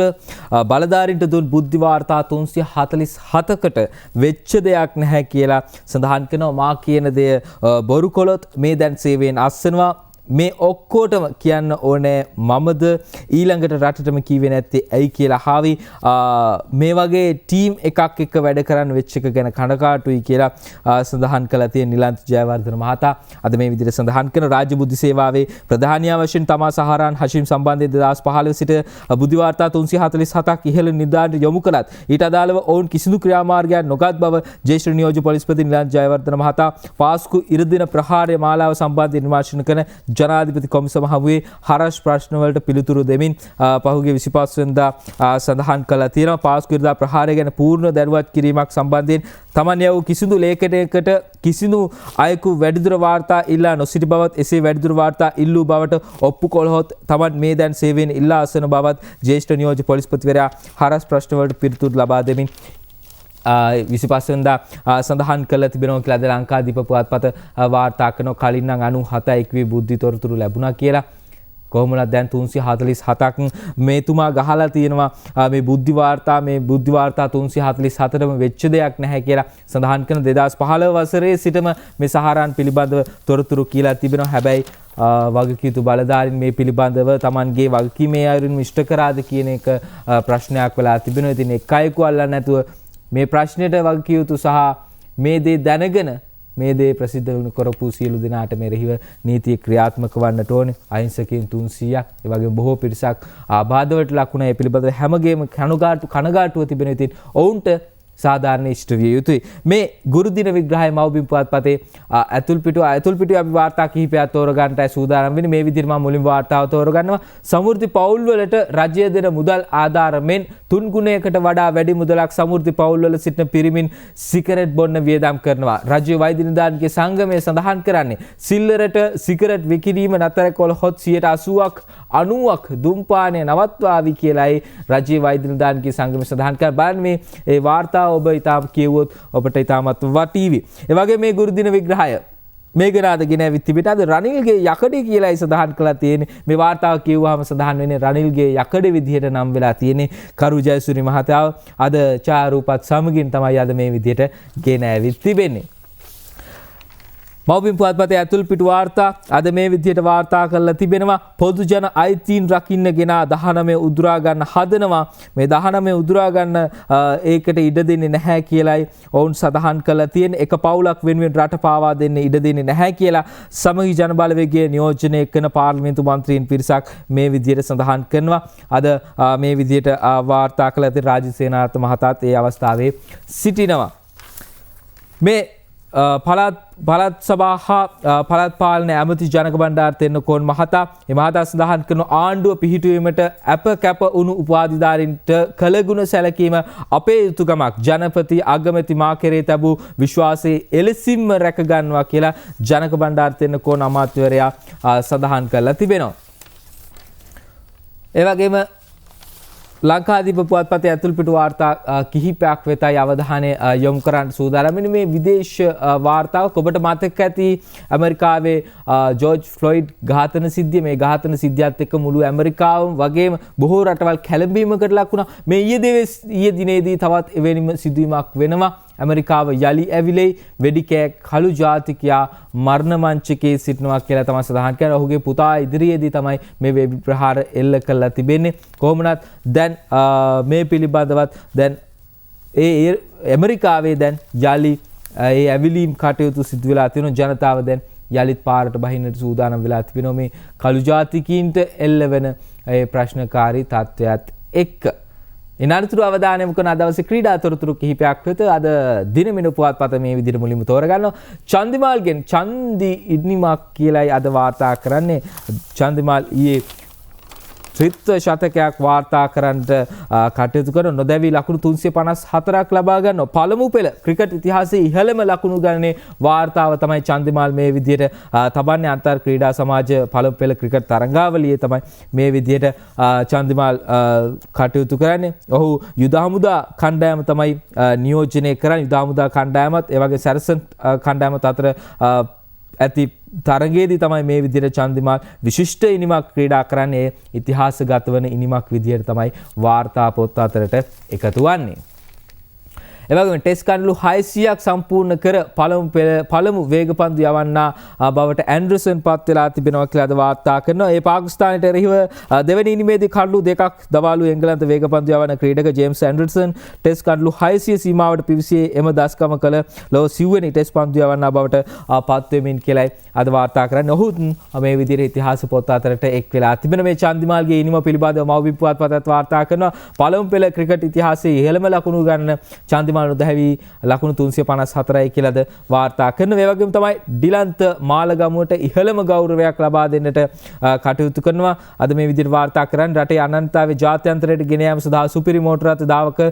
A: බලධාරීන්ට දුන් බුද්ධි වාර්තා 347කට වෙච්ච දෙයක් නැහැ කියලා සඳහන් කරනවා. මා කියන දේ බොරු කළොත් මේ දැන් සේවයෙන් අස්සනවා. මේ ඔක්කොටම කියන්න ඕනේ මමද ඊළඟට රටටම කීවේ නැත්තේ ඇයි කියලා. හාවි මේ වගේ ටීම් එකක් එක්ක වැඩ කරන්න වෙච්ච එක ගැන කනකාටුයි කියලා සඳහන් කළා තියෙන නිලන්ත ජයවර්ධන මහතා. අද මේ විදිහට සඳහන් කරන රාජ්‍ය බුද්ධි සේවාවේ ප්‍රධානියා වශයෙන් තමා සහරාන් හෂිම් සම්බන්ධයෙන් 2015 සිට බුද්ධි වාර්තා 347ක් ඉහළ නිර්ධාරණයට යොමු කළත් ඊට අදාළව ඔවුන් කිසිදු ක්‍රියාමාර්ගයක් නොගත් බව ජ්‍යෙෂ්ඨ නියෝජ්‍ය පොලිස්පති නිලන්ත ජයවර්ධන මහතා පාස්කු ඉරදින ප්‍රහාරය මාලාව සම්බන්ධයෙන් විමර්ශන කරන ජනාධිපති කොමිසම හමුවේ හරස් ප්‍රශ්න වලට පිළිතුරු දෙමින් පහුගිය 25 වෙනිදා සඳහන් කළා තියෙනවා. පාස්කු ඉරදා ප්‍රහාරය ගැන පූර්ණ දැනුවත් කිරීමක් සම්බන්ධයෙන් තමන් යවූ කිසිදු ලේඛනයකට කිසිදු අයෙකු වැඩිදුර වාර්තා ඉල්ලා නොසිටි බවත් එසේ වැඩිදුර වාර්තා ඉල්ලූ බවට ඔප්පු කළහොත් තමන් මේ දැන් සේවයෙන් ඉල්ලා අසන බවත් ජ්‍යෙෂ්ඨ නියෝජ්‍ය පොලිස්පතිවරයා හරස් ප්‍රශ්න වලට පිළිතුරු ලබා දෙමින් 25 වෙනිදා සඳහන් කළ තිබෙනවා කියලා ද ලංකාදීප පුවත්පත වාර්තා කරන කලින් නම් 97ක් වී බුද්ධි තොරතුරු ලැබුණා කියලා. කොහොමද දැන් 347ක් මේතුමා ගහලා තියෙනවා මේ බුද්ධි වාර්තා 347ටම වෙච්ච දෙයක් නැහැ කියලා සඳහන් කරන 2015 වසරේ සිටම මේ සහරාන් පිළිබඳව තොරතුරු කියලා තිබෙනවා. හැබැයි වගකීතු බලධාරීන් මේ පිළිබඳව Tamanගේ වගකීමේ අයුරින් ඉෂ්ට කරාද කියන එක ප්‍රශ්නයක් වෙලා තිබෙනවා. ඉතින් එකයිකු අල්ලන්න නැතුව මේ ප්‍රශ්නෙට වගකීතු සහ මේ දේ දැනගෙන මේ දේ ප්‍රසිද්ධ කරපු සියලු දෙනාට මෙරෙහිව නීතිය ක්‍රියාත්මක වන්නට ඕනේ. අහිංසකයන් 300ක් ඒ වගේම බොහෝ පිරිසක් ආබාධවලට ලක් වුණා. ඒ පිළිබඳව හැමගේම කනගාටුව තිබෙනවා. ඉතින් ඔවුන්ට සාධාරණ ඉෂ්ට විය යුතුයි. මේ ගුරු දින විග්‍රහය මව්බිම් පුවත්පතේ ඇතුල් පිටුව අපි වාර්තා කිහිපයක් තෝරගන්නටයි සූදානම් වෙන්නේ. මේ විදිහට මම මුලින් වාර්තාව තෝරගන්නවා. සමෘද්ධි පවුල් වලට රජය දෙන මුදල් ආධාරයෙන් 3 ගුණයකට වඩා වැඩි මුදලක් සමෘද්ධි පවුල් වල සිටින පිරිමින් සිගරට් බොන්න වියදම් කරනවා. රජයේ වෛද්‍ය නිලධාරීන්ගේ සංගමය සඳහන් කරන්නේ සිල්ලරට සිගරට් විකිණීම නතර කළහොත් 80ක් 90ක් දුම්පානය නවත්වාවි කියලායි රජයේ වෛද්‍ය නිලධාරීන්ගේ සංගමය සඳහන් කරන. බලන්න මේ ඒ වාර්තාව ඔබ ඊටාම කියවුවොත් ඔබට ඊටාමත් වටීවි. ඒ වගේ මේ ගුරු දින විග්‍රහය මේගනාද ගෙන ඇවිත් තිබෙට අද රනිල්ගේ යකඩ කියලායි සඳහන් කළා තියෙන්නේ. මේ වාර්තාව කියවුවාම සඳහන් වෙන්නේ රනිල්ගේ යකඩ විදිහට නම් වෙලා තියෙන්නේ. කරු ජයසූරිය මහතාව අද ඡායාරූපත් සමගින් තමයි අද මේ විදිහට ගෙන ඇවිත් තිබෙන්නේ. මව්බිම් පුවත්පතේ ඇතුල් පිටු වාර්තා අද මේ විදිහට වාර්තා කරලා තිබෙනවා. පොදු ජන අයිතීන් රකින්න ගෙන 19 උදුරා ගන්න හදනවා. මේ 19 උදුරා ගන්න ඒකට ඉඩ දෙන්නේ නැහැ කියලායි ඔවුන් සඳහන් කරලා තියෙන. එක පවුලක් වෙනුවෙන් රට පාවා දෙන්න ඉඩ දෙන්නේ නැහැ කියලා සමගි ජන බලවේගයේ නියෝජනය කරන පාර්ලිමේන්තු මන්ත්‍රීන් පිරිසක් මේ විදිහට සඳහන් කරනවා. අද මේ විදිහට වාර්තා කළ ඇති රාජ්‍ය සේනානායක මහතාත් ඒ අවස්ථාවේ සිටිනවා. මේ පළාත් සභා හා පළාත් පාලන ඇමති ජනක බණ්ඩාර තෙන්නකෝන් මහතා මේ මහතා සඳහන් කරන ආණ්ඩුව පිහිටුවීමට අප කැප වුණු උපාධිධාරීන්ට කළගුණ සැලකීම අපේ යුතුකමක්. ජනපති අගමැති මා කෙරේ තබූ විශ්වාසයේ එලෙසින්ම රැක ගන්නවා කියලා ජනක බණ්ඩාර තෙන්නකෝන් අමාත්‍යවරයා සඳහන් කරලා තිබෙනවා. ඒ වගේම ලංකාදීප පුවත්පතේ ඇතුල් පිටු වාර්තා කිහිපයක් වෙතයි අවධානය යොමු කරන්න සූදානම් වෙන්නේ. මේ විදේශ වාර්තාවක් ඔබට මතක ඇති ඇමරිකාවේ ජෝර්ජ් ෆ්ලොයිඩ් ඝාතන සිද්ධිය. මේ ඝාතන සිද්ධියත් එක්ක මුළු ඇමරිකාවම වගේම බොහෝ රටවල් කැළඹීමකට ලක් වුණා. මේ ඊයේ දිනේදී තවත් එවැනිම සිදුවීමක් වෙනවා. ඇමරිකාව යලි ඇවිලෙයි වෙඩිකෑ කළු ජාතිකයා මරණ මංචකයේ සිටිනවා කියලා තමයි සඳහන් කරන්නේ. ඔහුගේ පුතා ඉදිරියේදී තමයි මේ වෙඩි ප්‍රහාර එල්ල කළා තිබෙන්නේ. කොහොමනත් දැන් මේ පිළිබඳවත් දැන් ඒ ඇමරිකාවේ දැන් යලි ඒ ඇවිලීම් කටයුතු සිදු වෙලා තියෙනවා. ජනතාව දැන් යලිත් පාරට බහින්නට සූදානම් වෙලා තිබෙනවා මේ කළු ජාතිකීන්ට එල්ල වෙන ඒ ප්‍රශ්නකාරී තත්ත්වයක් එක්ක. ඉනානතුරු අවධානයම කරන දවසේ ක්‍රීඩා තොරතුරු කිහිපයක් වෙත අද දිනමිනු පුවත්පත මේ විදිහට මුලින්ම තෝරගන්නවා. චන්දිමාල්ගෙන් චන්දි ඉනිමක් කියලායි අද වාර්තා කරන්නේ. චන්දිමාල් ඊයේ ත්‍රිත්ව ශතකයක් වාර්තා කරන්නට කටයුතු කරන නොදැවි ලකුණු 354ක් ලබා ගන්නවා. පළමු පෙළ ක්‍රිකට් ඉතිහාසයේ ඉහළම ලකුණු ගණනේ වාර්තාව තමයි චන්දිමාල් මේ විදිහට තබන්නේ. අන්තර් ක්‍රීඩා සමාජ පළමු පෙළ ක්‍රිකට් තරඟාවලියේ තමයි මේ විදිහට චන්දිමාල් කටයුතු කරන්නේ. ඔහු යුද හමුදා කණ්ඩායම තමයි නියෝජනය කරන්නේ. යුද හමුදා කණ්ඩායමත් ඒ වගේ සැරසන් කණ්ඩායමත් අතර ඇති තරගයේදී තමයි මේ විදිහට චන්දිමාල් විශිෂ්ට ඉනිමක් ක්‍රීඩා කරන්නේ. ඉතිහාසගත වන ඉනිමක් විදිහට තමයි වාර්තා පොත් අතරට එකතු වන්නේ. එවැගේම ටෙස්ට් කණ්ඩලු 600ක් සම්පූර්ණ කර පළමු වේගපන්දු යවන්නා බවට ඇන්ඩර්සන් පත් වෙලා තිබෙනවා කියලා අද වාර්තා කරනවා. ඒ පාකිස්තානයට එරෙහිව දෙවැනි ඉනිමේදී කණ්ඩලු දෙකක් දවාලු එංගලන්ත වේගපන්දු යවන ක්‍රීඩක ජේම්ස් ඇන්ඩර්සන් ටෙස්ට් කණ්ඩලු 600 සීමාවට පිවිසියේ එම දස්කම කළ ලොව සිව්වෙනි ටෙස්ට් පන්දු යවන්නා බවට පත් වෙමින් කියලායි අද වාර්තා කරන්නේ. ඔහුත් මේ විදිහට ඉතිහාස පොත් අතරට එක් වෙලා තිබෙන මේ චන්දිමාල්ගේ ඉනිම පිළිබඳව මව්බිම් පුවත්පතත් වාර්තා කරනවා. පළමු පෙළ ක්‍රිකට් ඉතිහාසයේ ඉහළම ලකුණු ගන්න චන්දිමාල් නොදැවි ලකුණු 354යි කියලාද වාර්තා කරන. ඒ වගේම තමයි ඩිලන්ත මාලගමුවට ඉහළම ගෞරවයක් ලබා දෙන්නට කටයුතු කරනවා. අද මේ විදිහට වාර්තා කරන්නේ රටේ අනන්තතාවයේ ජාත්‍යන්තරයට ගෙන යාම සඳහා සුපිරි මෝටර රථ ධාවක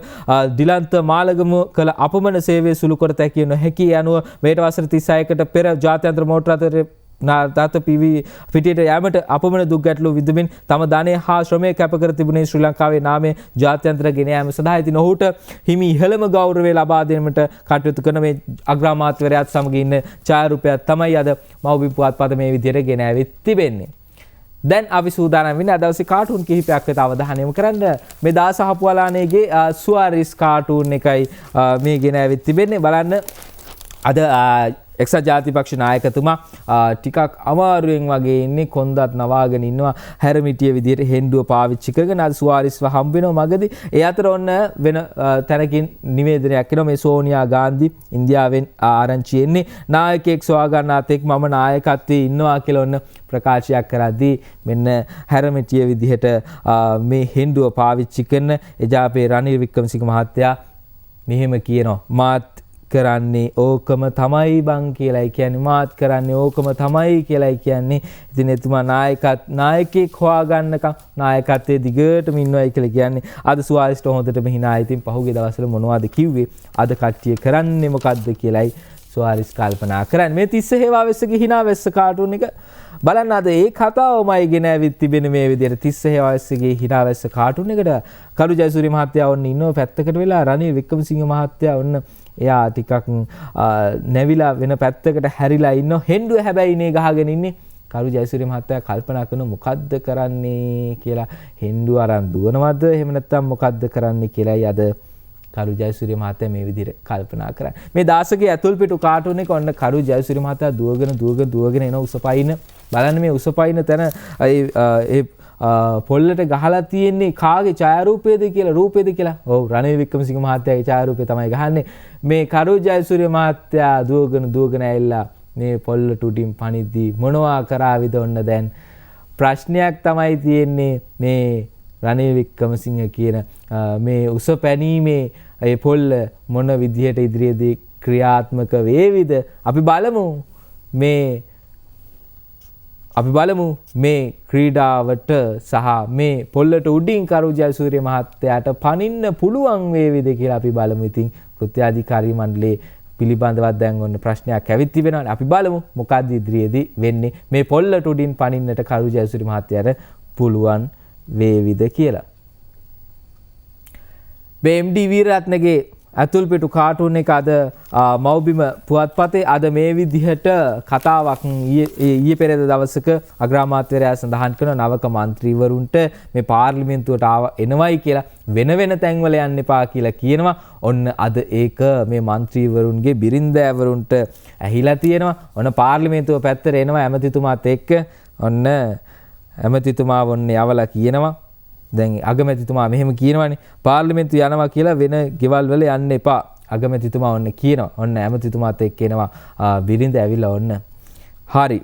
A: ඩිලන්ත මාලගමුව කළ අපමණ සේවය සුළු කර තැකිය නොහැකි යනුව මේට වසර 36කට පෙර ජාත්‍යන්තර මෝටර රථ පිටියට යෑමට අපමණ දුක් ගැටලු විඳමින් තම ධනය හා ශ්‍රමය කැප කර තිබුණේ ශ්‍රී ලංකාවේ නාමය ජාත්‍යන්තර ගෙන යාම සඳහා. ඉතින් ඔහුට හිමි ඉහළම ගෞරවය ලබා දීමට කටයුතු කරන මේ අග්‍රාමාත්‍යවරයාත් සමග ඉන්න ඡායාරූපයක් තමයි අද මව්බිම් පුවත්පත මේ විදිහට ගෙන ඇවිත් තිබෙන්නේ. දැන් අපි සූදානම් වෙන්නේ අද දවසේ කාටුන් කිහිපයක් වෙත අවධානය යොමු කරන්න. මේ දාස හපුවලානේගේ සුවාරිස් කාටුන් එකයි මේ ගෙන ඇවිත් තිබෙන්නේ. බලන්න අද එක්සත් ජාතිපක්ෂ නායකතුමා ටිකක් අමාරුවෙන් වගේ ඉන්නේ. කොන්දත් නවාගෙන ඉන්නවා. හැරමිටිය විදිහට හෙන්ඩුව පාවිච්චි කරගෙන අද සුවාරිස්ව හම්බ වෙනවා මගදී. ඒ අතර ඔන්න වෙන තැනකින් නිවේදනයක් එනවා. මේ සෝනියා ගාන්ධි ඉන්දියාවෙන් ආරංචි එන්නේ. නායකයෙක් සොයා ගන්නා තෙක් මම නායකත්වයේ ඉන්නවා කියලා ඔන්න ප්‍රකාශයක් කරද්දී මෙන්න හැරමිටිය විදිහට මේ හෙන්ඩුව පාවිච්චි කරන එජාපේ රනිල් වික්‍රමසිංහ මහත්තයා මෙහෙම කියනවා මාත් කරන්නේ ඕකම තමයි බං කියලායි කියන්නේ මාත් කරන්නේ ඕකම තමයි කියලායි කියන්නේ. ඉතින් එතුමා නායකයෙක් හොයාගන්නකම් නායකත්වයේ දිගටම ඉන්නවයි කියලා කියන්නේ. අද සුවාරිස්ට හොඳටම hina. ඉතින් පහුගිය දවස්වල මොනවද කිව්වේ? අද කට්ටිය කරන්නේ මොකද්ද කියලායි සුවාරිස් කල්පනා කරන්නේ. මේ තිස්ස හේවාවෙස්සගේ hina වෙස්ස කාටුන් එක බලන්න අද ඒ කතාවමයි ගෙන ඇවිත් තිබෙන මේ විදිහට තිස්ස හේවාවෙස්සගේ hina වෙස්ස කාටුන් එකට කරු ජයසූරිය මහත්තයා ඔන්න ඉන්නව පැත්තකට වෙලා රනිල් වික්‍රමසිංහ මහත්තයා ඔන්න එයා ටිකක් නැවිලා වෙන පැත්තකට හැරිලා ඉන්න හෙන්ඩුව හැබැයි නේ ගහගෙන ඉන්නේ. කරු ජයසූරිය මහත්තයා කල්පනා කරන මොකද්ද කරන්නේ කියලා. හෙන්ඩුව අරන් දුවනවද එහෙම නැත්නම් මොකද්ද කරන්නේ කියලායි අද කරු ජයසූරිය මහත්තයා මේ විදිහට කල්පනා කරන්නේ. මේ දාසගේ ඇතුල් පිටු කාටුන් එක ඔන්න කරු ජයසූරිය මහත්තයා දුවගෙන එන උසපයින් බලන්න මේ උසපයින් තැන ඒ පොල්ලට ගහලා තියෙන්නේ කාගේ ඡායාරූපයේද කියලා රූපයේද කියලා. ඔව් රනිල් වික්‍රමසිංහ මහත්තයාගේ ඡායාරූපය තමයි ගහන්නේ. මේ කරු ජයසූරිය මහත්තයා දුවගෙන ඇවිල්ලා මේ පොල්ලට උඩින් පනිද්දී මොනවා කරාවිද ඔන්න දැන් ප්‍රශ්නයක් තමයි තියෙන්නේ. මේ රනිල් වික්‍රමසිංහ කියන මේ උස පැනීමේ ඒ පොල්ල මොන විදිහට ඉදිරියේදී ක්‍රියාත්මක වේවිද අපි බලමු මේ ක්‍රීඩාවට සහ මේ පොල්ලට උඩින් කරු ජයසූරිය මහත්තයාට පනින්න පුළුවන් වේවිද කියලා අපි බලමු. ඉතින් කෘත්‍යාධිකාරී මණ්ඩලයේ පිළිබඳව දැන් ඔන්න ප්‍රශ්නයක් ඇවිත් තිබෙනවා. අපි බලමු මොකක්ද ඉදිරියේදී වෙන්නේ මේ පොල්ලට උඩින් පනින්නට කරු ජයසූරිය මහත්තයාට පුළුවන් වේවිද කියලා. BMD වීරරත්නගේ ඇතුල් පිටු කාටුන් එක අද මව්බිම පුවත්පතේ අද මේ විදිහට කතාවක් ඊයේ පෙරේද දවසක අග්‍රාමාත්‍යවරයා සඳහන් කරන නවක മന്ത്രിවරුන්ට මේ පාර්ලිමේන්තුවට එනවයි කියලා වෙන තැන්වල යන්න එපා කියලා කියනවා. ඔන්න අද ඒක මේ മന്ത്രിවරුන්ගේ බිරින්දෑවරුන්ට ඇහිලා තියෙනවා. ඔන්න පාර්ලිමේන්තුව පැත්තට එනවා ඇමතිතුමාත් එක්ක. ඔන්න ඇමතිතුමා වොන්න යවලා කියනවා දැන් අගමැතිතුමා මෙහෙම කියනවානේ පාර්ලිමේන්තුව යනවා කියලා වෙන ගෙවල් වල යන්න එපා. අගමැතිතුමා ඔන්න කියනවා. ඔන්න ඇමතිතුමාත් එක්ක එනවා බිරිඳ ඇවිල්ලා ඔන්න හරි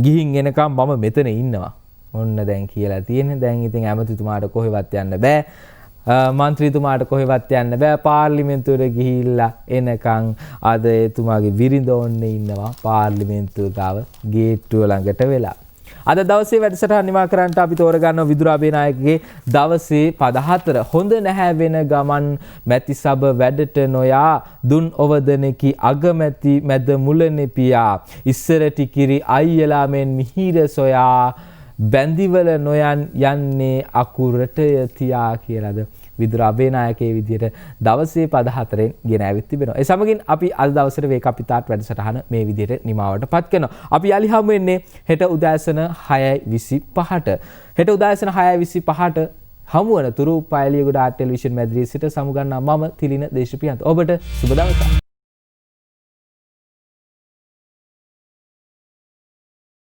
A: ගිහින් එනකම් මම මෙතන ඉන්නවා. ඔන්න දැන් කියලා තියෙන්නේ. දැන් ඉතින් ඇමතිතුමාට කොහෙවත් යන්න බෑ. මන්ත්‍රීතුමාට කොහෙවත් යන්න බෑ. පාර්ලිමේන්තුවට ගිහිල්ලා එනකම් අද එතුමාගේ බිරිඳ ඔන්න ඉන්නවා පාර්ලිමේන්තුව ගාව ගේට්ටුව ළඟට වෙලා. අද දවසේ වැඩසටහන නිමා කරන්නට අපි තෝරගන්නවා විදුරා බේනායකගේ දවසේ පද 4 හොඳ නැහැ වෙන ගමන් මැති සබ වැඩට නොයා දුන් ඔවදනකි අගමැති මැද මුලනේ පියා ඉස්සර ටිකිරි අයියලා මෙන් මිහිර සොයා බැඳිවල නොයන් යන්නේ අකුරටය තියා කියලාද විදුරා බේනායකගේ විදියට දවසේ පද 4න් ගෙන ඇවිත් තිබෙනවා. ඒ සමගින් අපි අද දවසේ වේක අපිතාත් වැඩසටහන මේ විදියට නිමාවටපත් කරනවා. අපි යලි හමු වෙන්නේ හෙට උදෑසන 6:25ට. හෙට උදෑසන 6:25ට හමු වන තුරු පයලියගොඩ ආර්ට් ටෙලිවිෂන් මැදිරියේ සිට සමුගන්නා මම තිලින දේශප්‍රියන්ත. ඔබට සුබ දවසක්.